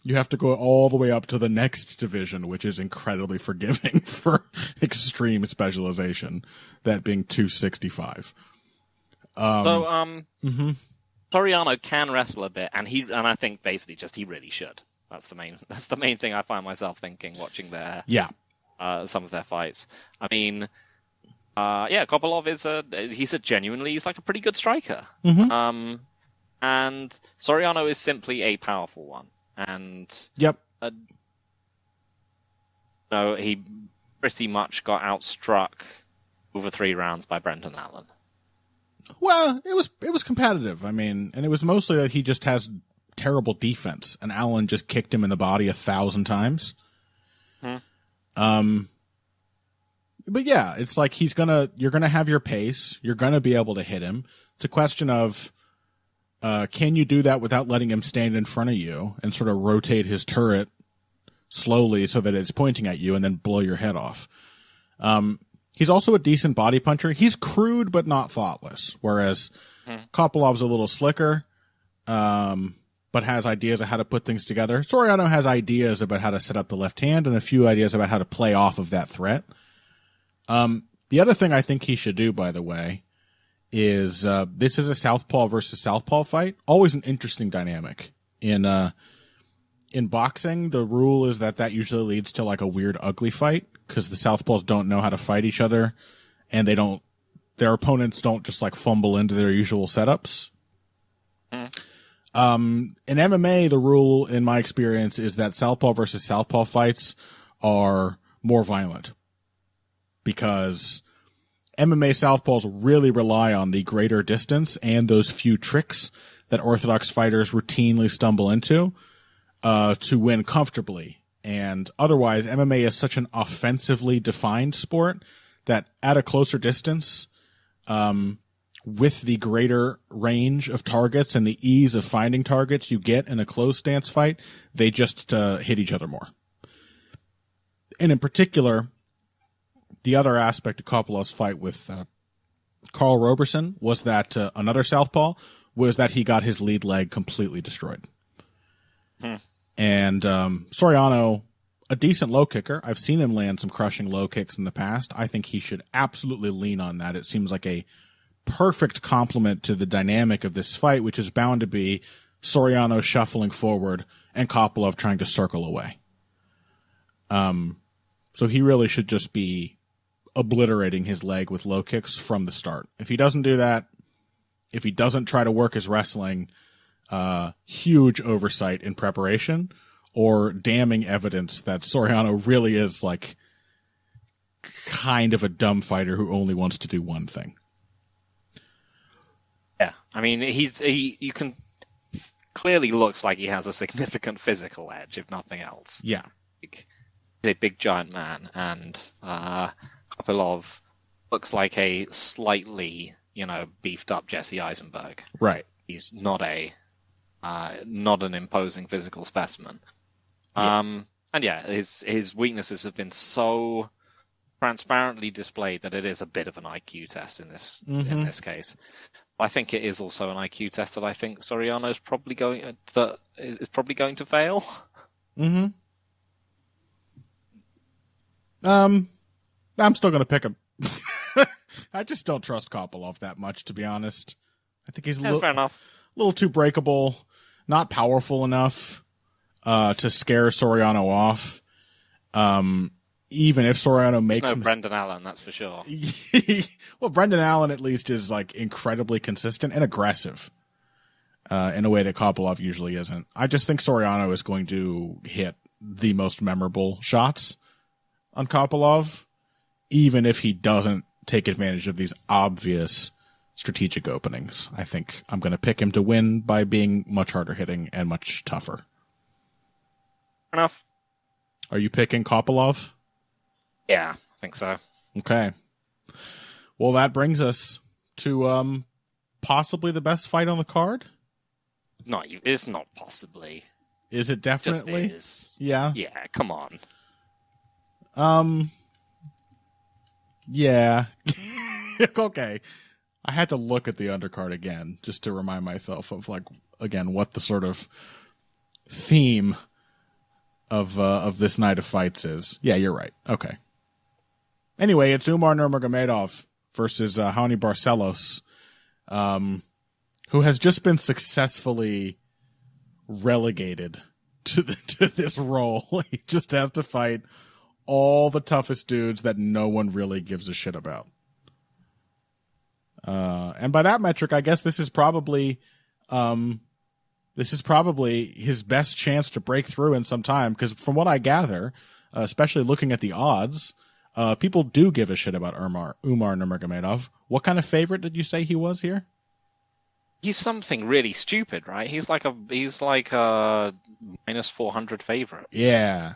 You have to go all the way up to the next division, which is incredibly forgiving for extreme specialization, that being 265. Soriano can wrestle a bit, and I think basically just he really should. That's the main thing I find myself thinking watching some of their fights. I mean, Kopylov he's like a pretty good striker. Mm-hmm. And Soriano is simply a powerful one. And yep. He pretty much got outstruck over 3 rounds by Brendan Allen. Well, it was competitive. I mean, and it was mostly that he just has terrible defense, and Allen just kicked him in the body 1,000 times. But yeah, it's like you're gonna have your pace. You're gonna be able to hit him. It's a question of, can you do that without letting him stand in front of you and sort of rotate his turret slowly so that it's pointing at you and then blow your head off? He's also a decent body puncher. He's crude but not thoughtless, whereas Kopylov's a little slicker, but has ideas of how to put things together. Soriano has ideas about how to set up the left hand and a few ideas about how to play off of that threat. The other thing I think he should do, by the way, is this is a southpaw versus southpaw fight. Always an interesting dynamic. In boxing, the rule is that usually leads to like a weird, ugly fight because the southpaws don't know how to fight each other, and their opponents don't just like fumble into their usual setups. In MMA, the rule, in my experience, is that southpaw versus southpaw fights are more violent because MMA southpaws really rely on the greater distance and those few tricks that orthodox fighters routinely stumble into to win comfortably. And otherwise, MMA is such an offensively defined sport that at a closer distance, with the greater range of targets and the ease of finding targets you get in a close stance fight, they just hit each other more. And in particular, the other aspect of Kopylov's fight with Karl Roberson was that another southpaw was that he got his lead leg completely destroyed. And Soriano, a decent low kicker. I've seen him land some crushing low kicks in the past. I think he should absolutely lean on that. It seems like a perfect complement to the dynamic of this fight, which is bound to be Soriano shuffling forward and Kopylov trying to circle away. So he really should just be obliterating his leg with low kicks from the start. If he doesn't do that, if he doesn't try to work his wrestling, huge oversight in preparation or damning evidence that Soriano really is like kind of a dumb fighter who only wants to do one thing. Yeah, I mean, you can clearly looks like he has a significant physical edge, if nothing else. Yeah. He's a big giant man, and Kopylov looks like a slightly, beefed up Jesse Eisenberg. Right. He's not an imposing physical specimen. Yeah. And yeah, his weaknesses have been so transparently displayed that it is a bit of an IQ test in this case. I think it is also an IQ test that I think Soriano is probably going to fail. Mm-hmm. I'm still going to pick him. I just don't trust Kopylov that much, to be honest. I think he's fair enough. A little too breakable, not powerful enough to scare Soriano off. Even if Soriano makes Brendan Allen, that's for sure. Well, Brendan Allen at least is like incredibly consistent and aggressive in a way that Kopylov usually isn't. I just think Soriano is going to hit the most memorable shots on Kopylov, even if he doesn't take advantage of these obvious strategic openings. I think I'm going to pick him to win by being much harder hitting and much tougher. Enough. Are you picking Kopylov? Yeah, I think so. Okay. Well, that brings us to possibly the best fight on the card. It's not possibly. Is it definitely? Just is. Yeah. Yeah, come on. Yeah. Okay. I had to look at the undercard again just to remind myself of, like, again, what the sort of theme of this night of fights is. Yeah, you're right. Okay. Anyway, it's Umar Nurmagomedov versus Raoni Barcelos, who has just been successfully relegated to this role. He just has to fight all the toughest dudes that no one really gives a shit about. And by that metric, I guess this is probably his best chance to break through in some time, because from what I gather, especially looking at the odds, people do give a shit about Umar Nurmagomedov. What kind of favorite did you say he was here? He's something really stupid, right? He's like a minus 400 favorite. Yeah.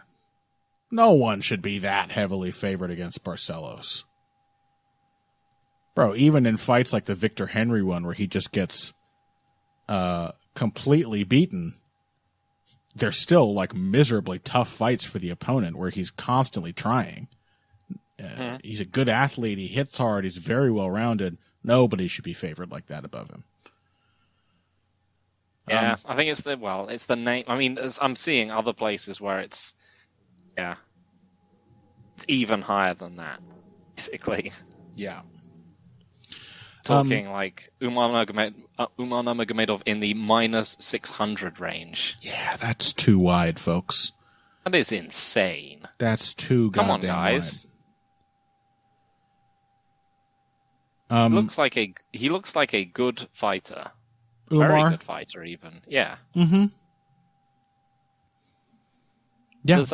No one should be that heavily favored against Barcelos. Bro, even in fights like the Victor Henry one where he just gets completely beaten, they're still like miserably tough fights for the opponent where he's constantly trying. He's a good athlete. He hits hard. He's very well-rounded. Nobody should be favored like that above him. Yeah, I think it's the name. I mean, I'm seeing other places where it's even higher than that, basically. Yeah. Talking like Umar Nurmagomedov in the minus 600 range. Yeah, that's too wide, folks. That is insane. That's too goddamn Come on, guys. wide. He looks like a good fighter. Umar? Very good fighter, even. Yeah. Mm-hmm. Yeah. Is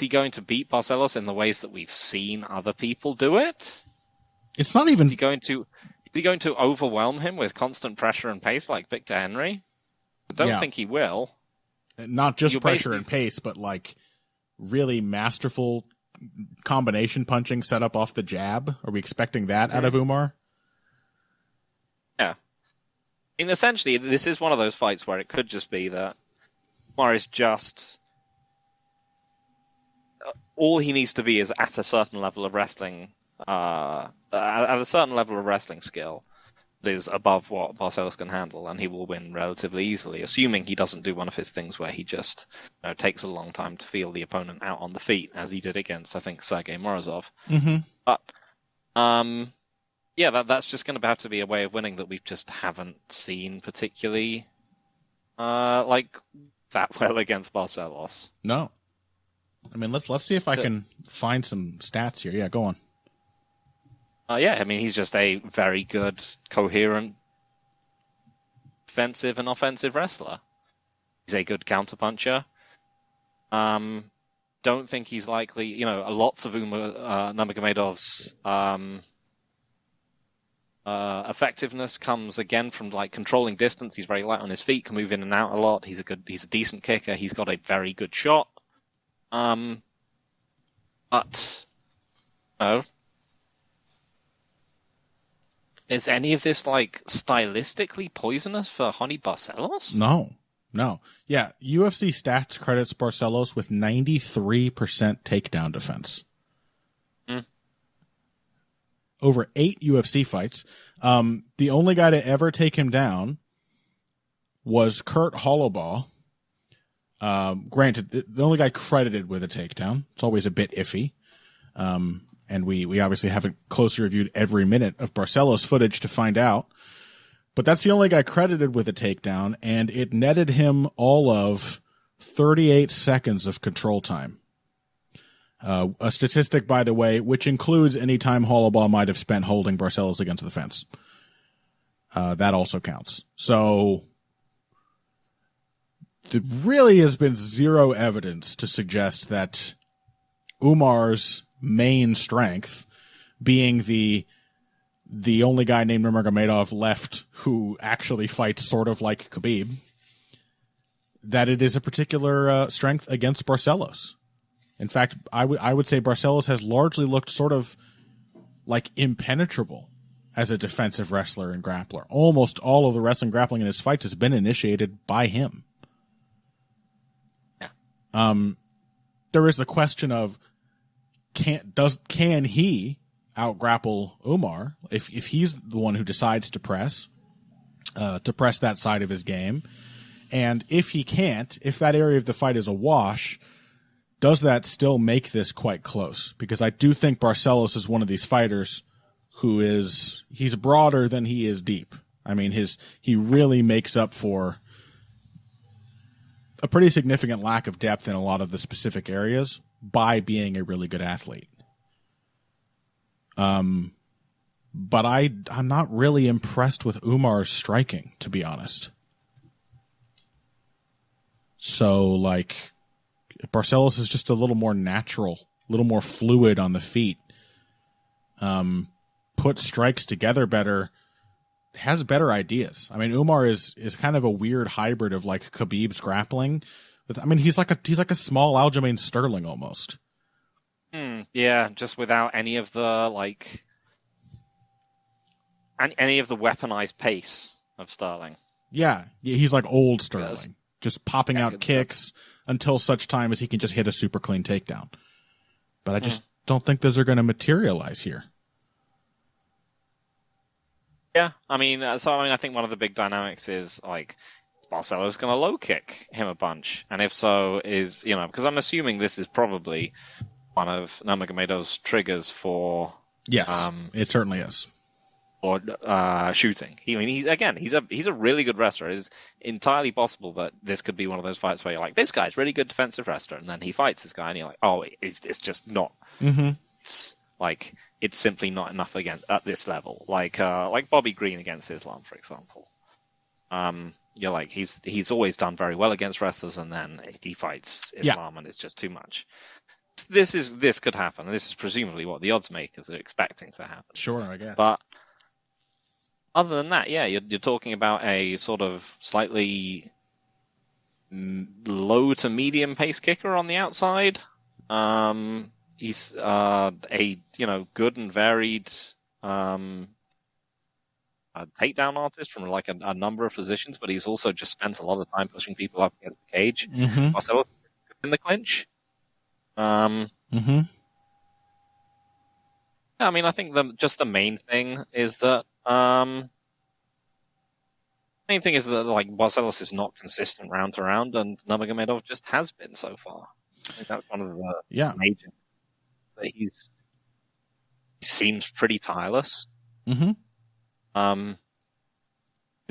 he going to beat Barcelos in the ways that we've seen other people do it? It's not even... Is he going to overwhelm him with constant pressure and pace like Victor Henry? I don't think he will. Not just pressure and pace, but like really masterful combination punching set up off the jab. Are we expecting that out of Umar? Yeah. And essentially, this is one of those fights where it could just be that Umar is just... all he needs to be is at a certain level of wrestling... at a certain level of wrestling skill that is above what Barcelos can handle, and he will win relatively easily, assuming he doesn't do one of his things where he just takes a long time to feel the opponent out on the feet, as he did against, I think, Sergei Morozov. Mm-hmm. But, that's just going to have to be a way of winning that we just haven't seen particularly, like, that well against Barcelos. No. I mean, let's see if I can find some stats here. Yeah, go on. He's just a very good, coherent, defensive and offensive wrestler. He's a good counterpuncher. Don't think he's likely, lots of Nurmagomedov's effectiveness comes again from like controlling distance. He's very light on his feet, can move in and out a lot. He's a decent kicker. He's got a very good shot. Is any of this like stylistically poisonous for Raoni Barcelos? No. Yeah, UFC stats credits Barcelos with 93% takedown defense. Over 8 UFC fights. The only guy to ever take him down was Kurt Hollowbaugh. Granted, the only guy credited with a takedown. It's always a bit iffy. And we obviously haven't closely reviewed every minute of Barcelos footage to find out. But that's the only guy credited with a takedown, and it netted him all of 38 seconds of control time. A statistic, by the way, which includes any time Hollowbaugh might have spent holding Barcelos against the fence. That also counts. So there really has been zero evidence to suggest that Umar's main strength, being the only guy named Nurmagomedov left who actually fights sort of like Khabib, that it is a particular strength against Barcelos. In fact, I would say Barcelos has largely looked sort of like impenetrable as a defensive wrestler and grappler. Almost all of the wrestling grappling in his fights has been initiated by him. Yeah. There is the question of can he out-grapple Umar, if he's the one who decides to press that side of his game. And if he can't, if that area of the fight is a wash, does that still make this quite close? Because I do think Barcelos is one of these fighters who he's broader than he is deep. I mean, he really makes up for a pretty significant lack of depth in a lot of the specific areas by being a really good athlete. But I'm not really impressed with Umar's striking, to be honest. So, like, Barcelos is just a little more natural, a little more fluid on the feet. Put strikes together better, has better ideas. I mean, Umar is kind of a weird hybrid of like Khabib's grappling. I mean, he's like a small Aljamain Sterling almost. Yeah, just without any of the any of the weaponized pace of Sterling. Yeah, he's like old Sterling, just popping out kicks until such time as he can just hit a super clean takedown. But I just don't think those are going to materialize here. Yeah, I think one of the big dynamics is like Barcelos going to low kick him a bunch, and if so, because I'm assuming this is probably one of Nurmagomedov's triggers for yes, it certainly is. Or shooting. He's a really good wrestler. It is entirely possible that this could be one of those fights where you're like, this guy's really good defensive wrestler, and then he fights this guy, and you're like, oh, it's just not. Mm-hmm. It's like it's simply not enough at this level. Like Bobby Green against Islam, for example. You're like he's always done very well against wrestlers, and then he fights Islam, and it's just too much. This could happen. This is presumably what the odds makers are expecting to happen. Sure, I guess. But other than that, yeah, you're talking about a sort of slightly low to medium pace kicker on the outside. He's a good and varied takedown artist from like a number of positions, but he's also just spent a lot of time pushing people up against the cage. Marcelo in the clinch. I mean, I think the main thing is that like Barcelos is not consistent round to round, and Nurmagomedov just has been so far. I think that's one of the major. That he seems pretty tireless. He's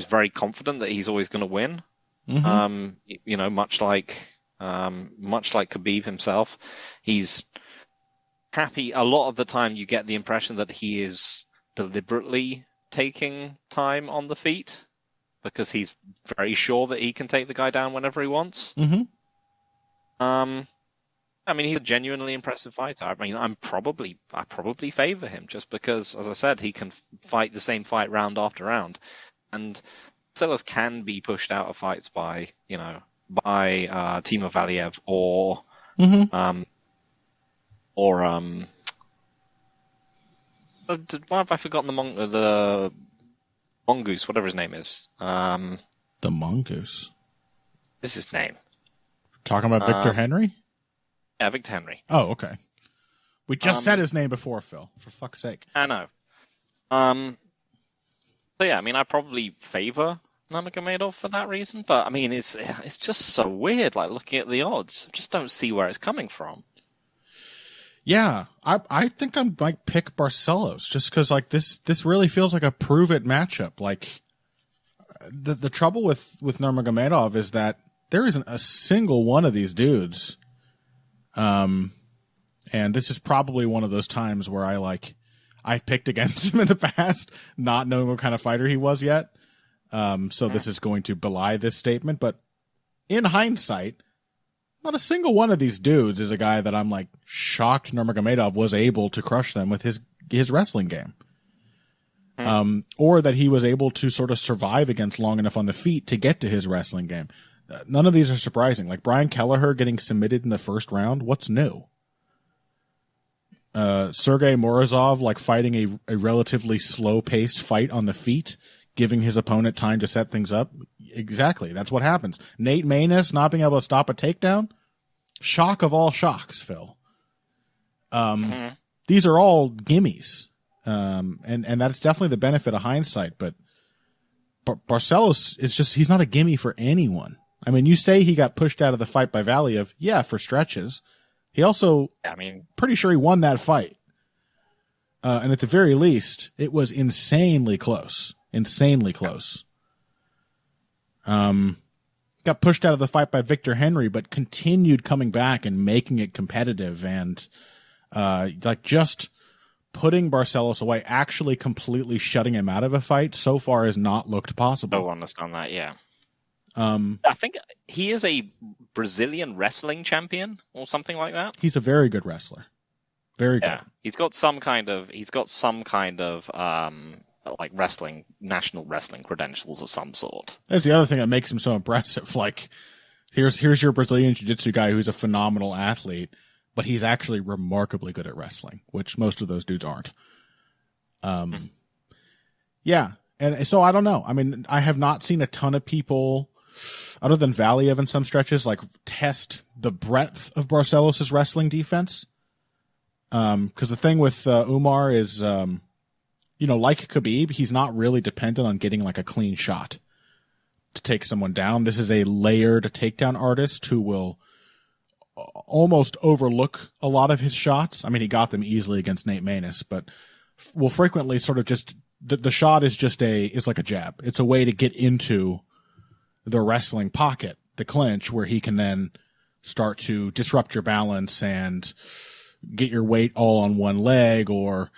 very confident that he's always going to win. Much like Khabib himself, he's happy. A lot of the time, you get the impression that he is deliberately taking time on the feet because he's very sure that he can take the guy down whenever he wants. I mean, he's a genuinely impressive fighter. I mean, I probably favor him just because, as I said, he can fight the same fight round after round, and Barcelos can be pushed out of fights by Timo Valiev or why have I forgotten the Mongoose, whatever his name is? The Mongoose. This is his name. Talking about Victor Henry? Yeah, Victor Henry. Oh, okay. We just said his name before, Phil. For fuck's sake. I know. So yeah, I mean, I probably favor Nurmagomedov for that reason, but I mean, it's just so weird. Like looking at the odds, I just don't see where it's coming from. Yeah, I think I might pick Barcelos just because like this really feels like a prove it matchup. Like the trouble with Nurmagomedov is that there isn't a single one of these dudes. And this is probably one of those times where I've picked against him in the past, not knowing what kind of fighter he was yet. So this is going to belie this statement, but in hindsight, not a single one of these dudes is a guy that I'm like shocked Nurmagomedov was able to crush them with his wrestling game. Or that he was able to sort of survive against long enough on the feet to get to his wrestling game. None of these are surprising. Like Brian Kelleher getting submitted in the first round. What's new? Sergey Morozov like fighting a relatively slow-paced fight on the feet, giving his opponent time to set things up. Exactly. That's what happens. Nate Maness not being able to stop a takedown. Shock of all shocks, Phil. These are all gimmies. And that's definitely the benefit of hindsight, but Barcelos is just, he's not a gimme for anyone. I mean, you say he got pushed out of the fight by Valiev. Yeah, for stretches. He also, pretty sure he won that fight. And at the very least, it was insanely close. Insanely close. Got pushed out of the fight by Victor Henry, but continued coming back and making it competitive and, just putting Barcelos away, actually completely shutting him out of a fight so far has not looked possible. I understand that, yeah. I think he is a Brazilian wrestling champion or something like that. He's a very good wrestler. Very good. Yeah. He's got some kind of like national wrestling credentials of some sort. That's the other thing that makes him so impressive. Like, here's your Brazilian jiu-jitsu guy who's a phenomenal athlete, but he's actually remarkably good at wrestling, which most of those dudes aren't. Yeah. And so I don't know. I mean, I have not seen a ton of people, other than Valiev in some stretches, like test the breadth of Barcelos' wrestling defense. Because the thing with Umar is, like Khabib, he's not really dependent on getting like a clean shot to take someone down. This is a layered takedown artist who will almost overlook a lot of his shots. I mean, he got them easily against Nate Maness, but will frequently sort of just, the shot is like a jab. It's a way to get into the wrestling pocket, the clinch, where he can then start to disrupt your balance and get your weight all on one leg, or,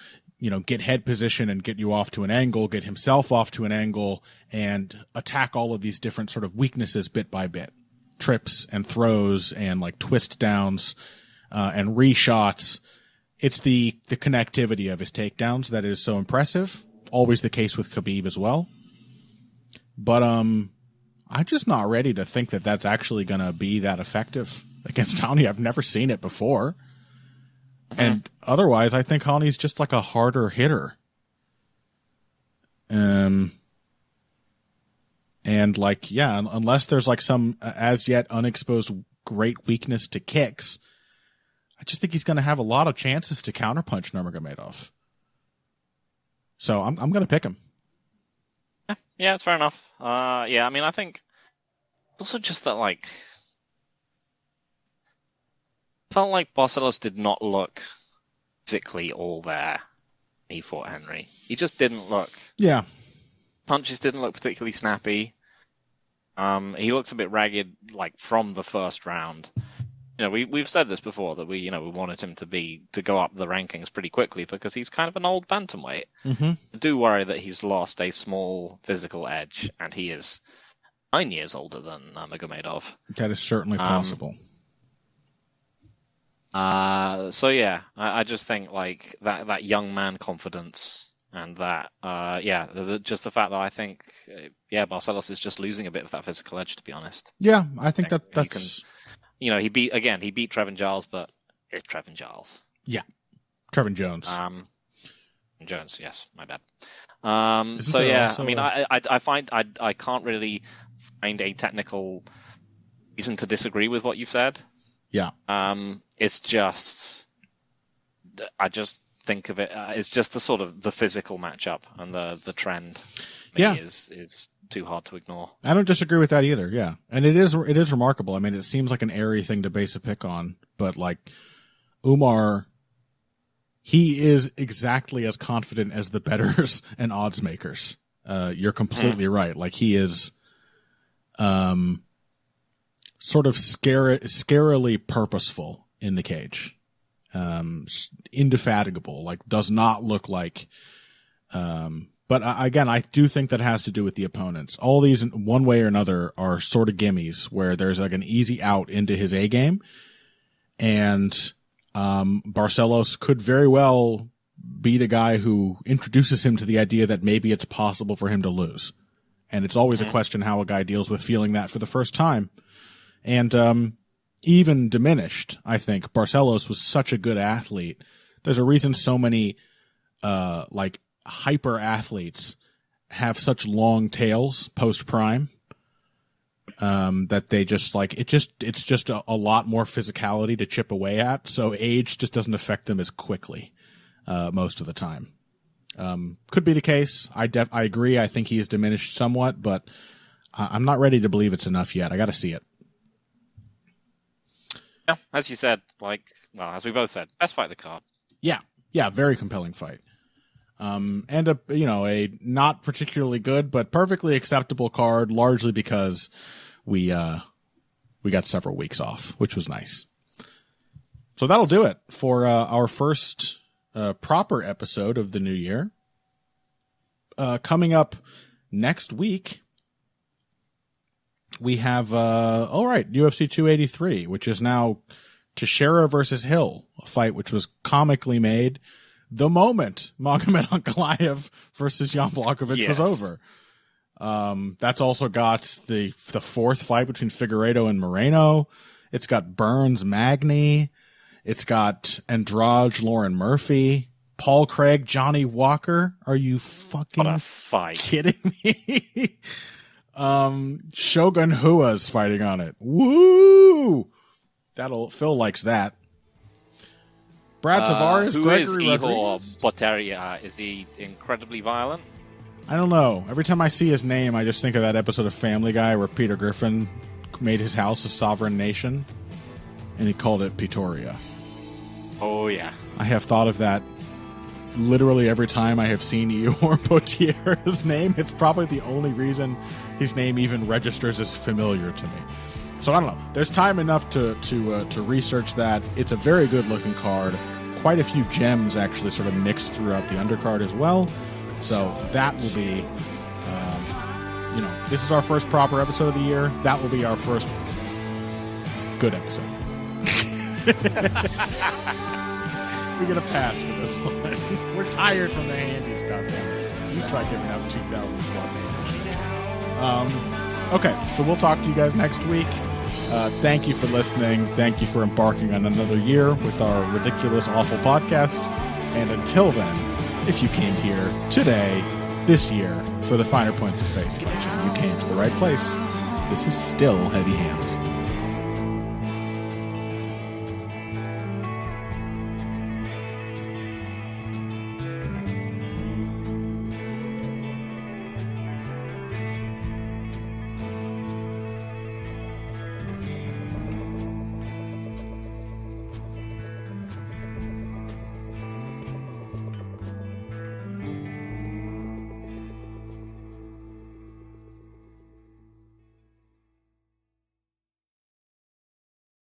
get head position and get you off to an angle, get himself off to an angle, and attack all of these different sort of weaknesses bit by bit. Trips and throws and like twist downs, and reshots. It's the connectivity of his takedowns that is so impressive. Always the case with Khabib as well. But, I'm just not ready to think that that's actually going to be that effective against Hani. I've never seen it before. And otherwise, I think Hani's just like a harder hitter. And unless there's like some as yet unexposed great weakness to kicks, I just think he's going to have a lot of chances to counterpunch Nurmagomedov. So I'm going to pick him. Yeah, it's fair enough. I mean, I think it's also just that, like, felt like Barcelos did not look physically all there when he fought Henry. He just didn't look. Yeah. Punches didn't look particularly snappy. He looks a bit ragged, like, from the first round. We've said this before, that we wanted him to go up the rankings pretty quickly because he's kind of an old bantamweight. Mm-hmm. I do worry that he's lost a small physical edge, and he is 9 years older than Nurmagomedov. That is certainly possible. I just think like that young man confidence and that, just the fact that I think, Barcelos is just losing a bit of that physical edge, to be honest. Yeah, I think that's. He beat Trevin Giles, but it's Trevin Giles. Yeah. Trevin Jones. Jones, yes, my bad. I mean, I find I can't really find a technical reason to disagree with what you've said. Yeah. It's just, I just think of it, it's just the sort of the physical matchup and the trend. Is too hard to ignore. I don't disagree with that either. Yeah. And it is remarkable. I mean, it seems like an airy thing to base a pick on, but like Umar, he is exactly as confident as the bettors and odds makers. You're completely right. Like he is, sort of scarily purposeful in the cage. Indefatigable, like does not look like, but again, I do think that has to do with the opponents. All these, in one way or another, are sort of gimmies where there's like an easy out into his A game. And Barcelos could very well be the guy who introduces him to the idea that maybe it's possible for him to lose. And it's always a question how a guy deals with feeling that for the first time. And even diminished, I think. Barcelos was such a good athlete. There's a reason so many hyper athletes have such long tails post prime, that they just like it's just a lot more physicality to chip away at. So age just doesn't affect them as quickly most of the time. Could be the case. I agree. I think he's diminished somewhat, but I'm not ready to believe it's enough yet. I got to see it. Yeah, as you said, as we both said, best fight of the card. Yeah, very compelling fight. And a not particularly good but perfectly acceptable card, largely because we got several weeks off, which was nice. So that'll do it for our first proper episode of the new year. Coming up next week, we have UFC 283, which is now Teixeira versus Hill, a fight which was comically made the moment Magomed Ankalaev versus Jan Blachowicz was over. That's also got the fourth fight between Figueiredo and Moreno. It's got Burns Magny. It's got Andrade Lauren Murphy. Paul Craig, Johnny Walker. Are you fucking what a fight. Kidding me? Shogun Hua's fighting on it. Woo! Phil likes that. Brad Tavares, who Gregory is Rodriguez. Ihor Boteria? Is he incredibly violent? I don't know. Every time I see his name, I just think of that episode of Family Guy where Peter Griffin made his house a sovereign nation, and he called it Pretoria. Oh, yeah. I have thought of that literally every time I have seen Ihor Botiera's name. It's probably the only reason his name even registers as familiar to me. So I don't know. There's time enough to research that. It's a very good looking card. Quite a few gems actually sort of mixed throughout the undercard as well. So that will be, this is our first proper episode of the year. That will be our first good episode. We get a pass for this one. We're tired from the handies, goddammit. You try giving out 2,000 plus handies. Okay, so we'll talk to you guys next week. Thank you for listening. Thank you for embarking on another year with our ridiculous, awful podcast. And until then, if you came here today, this year, for the finer points of face punching, you came to the right place. This is still Heavy Hands.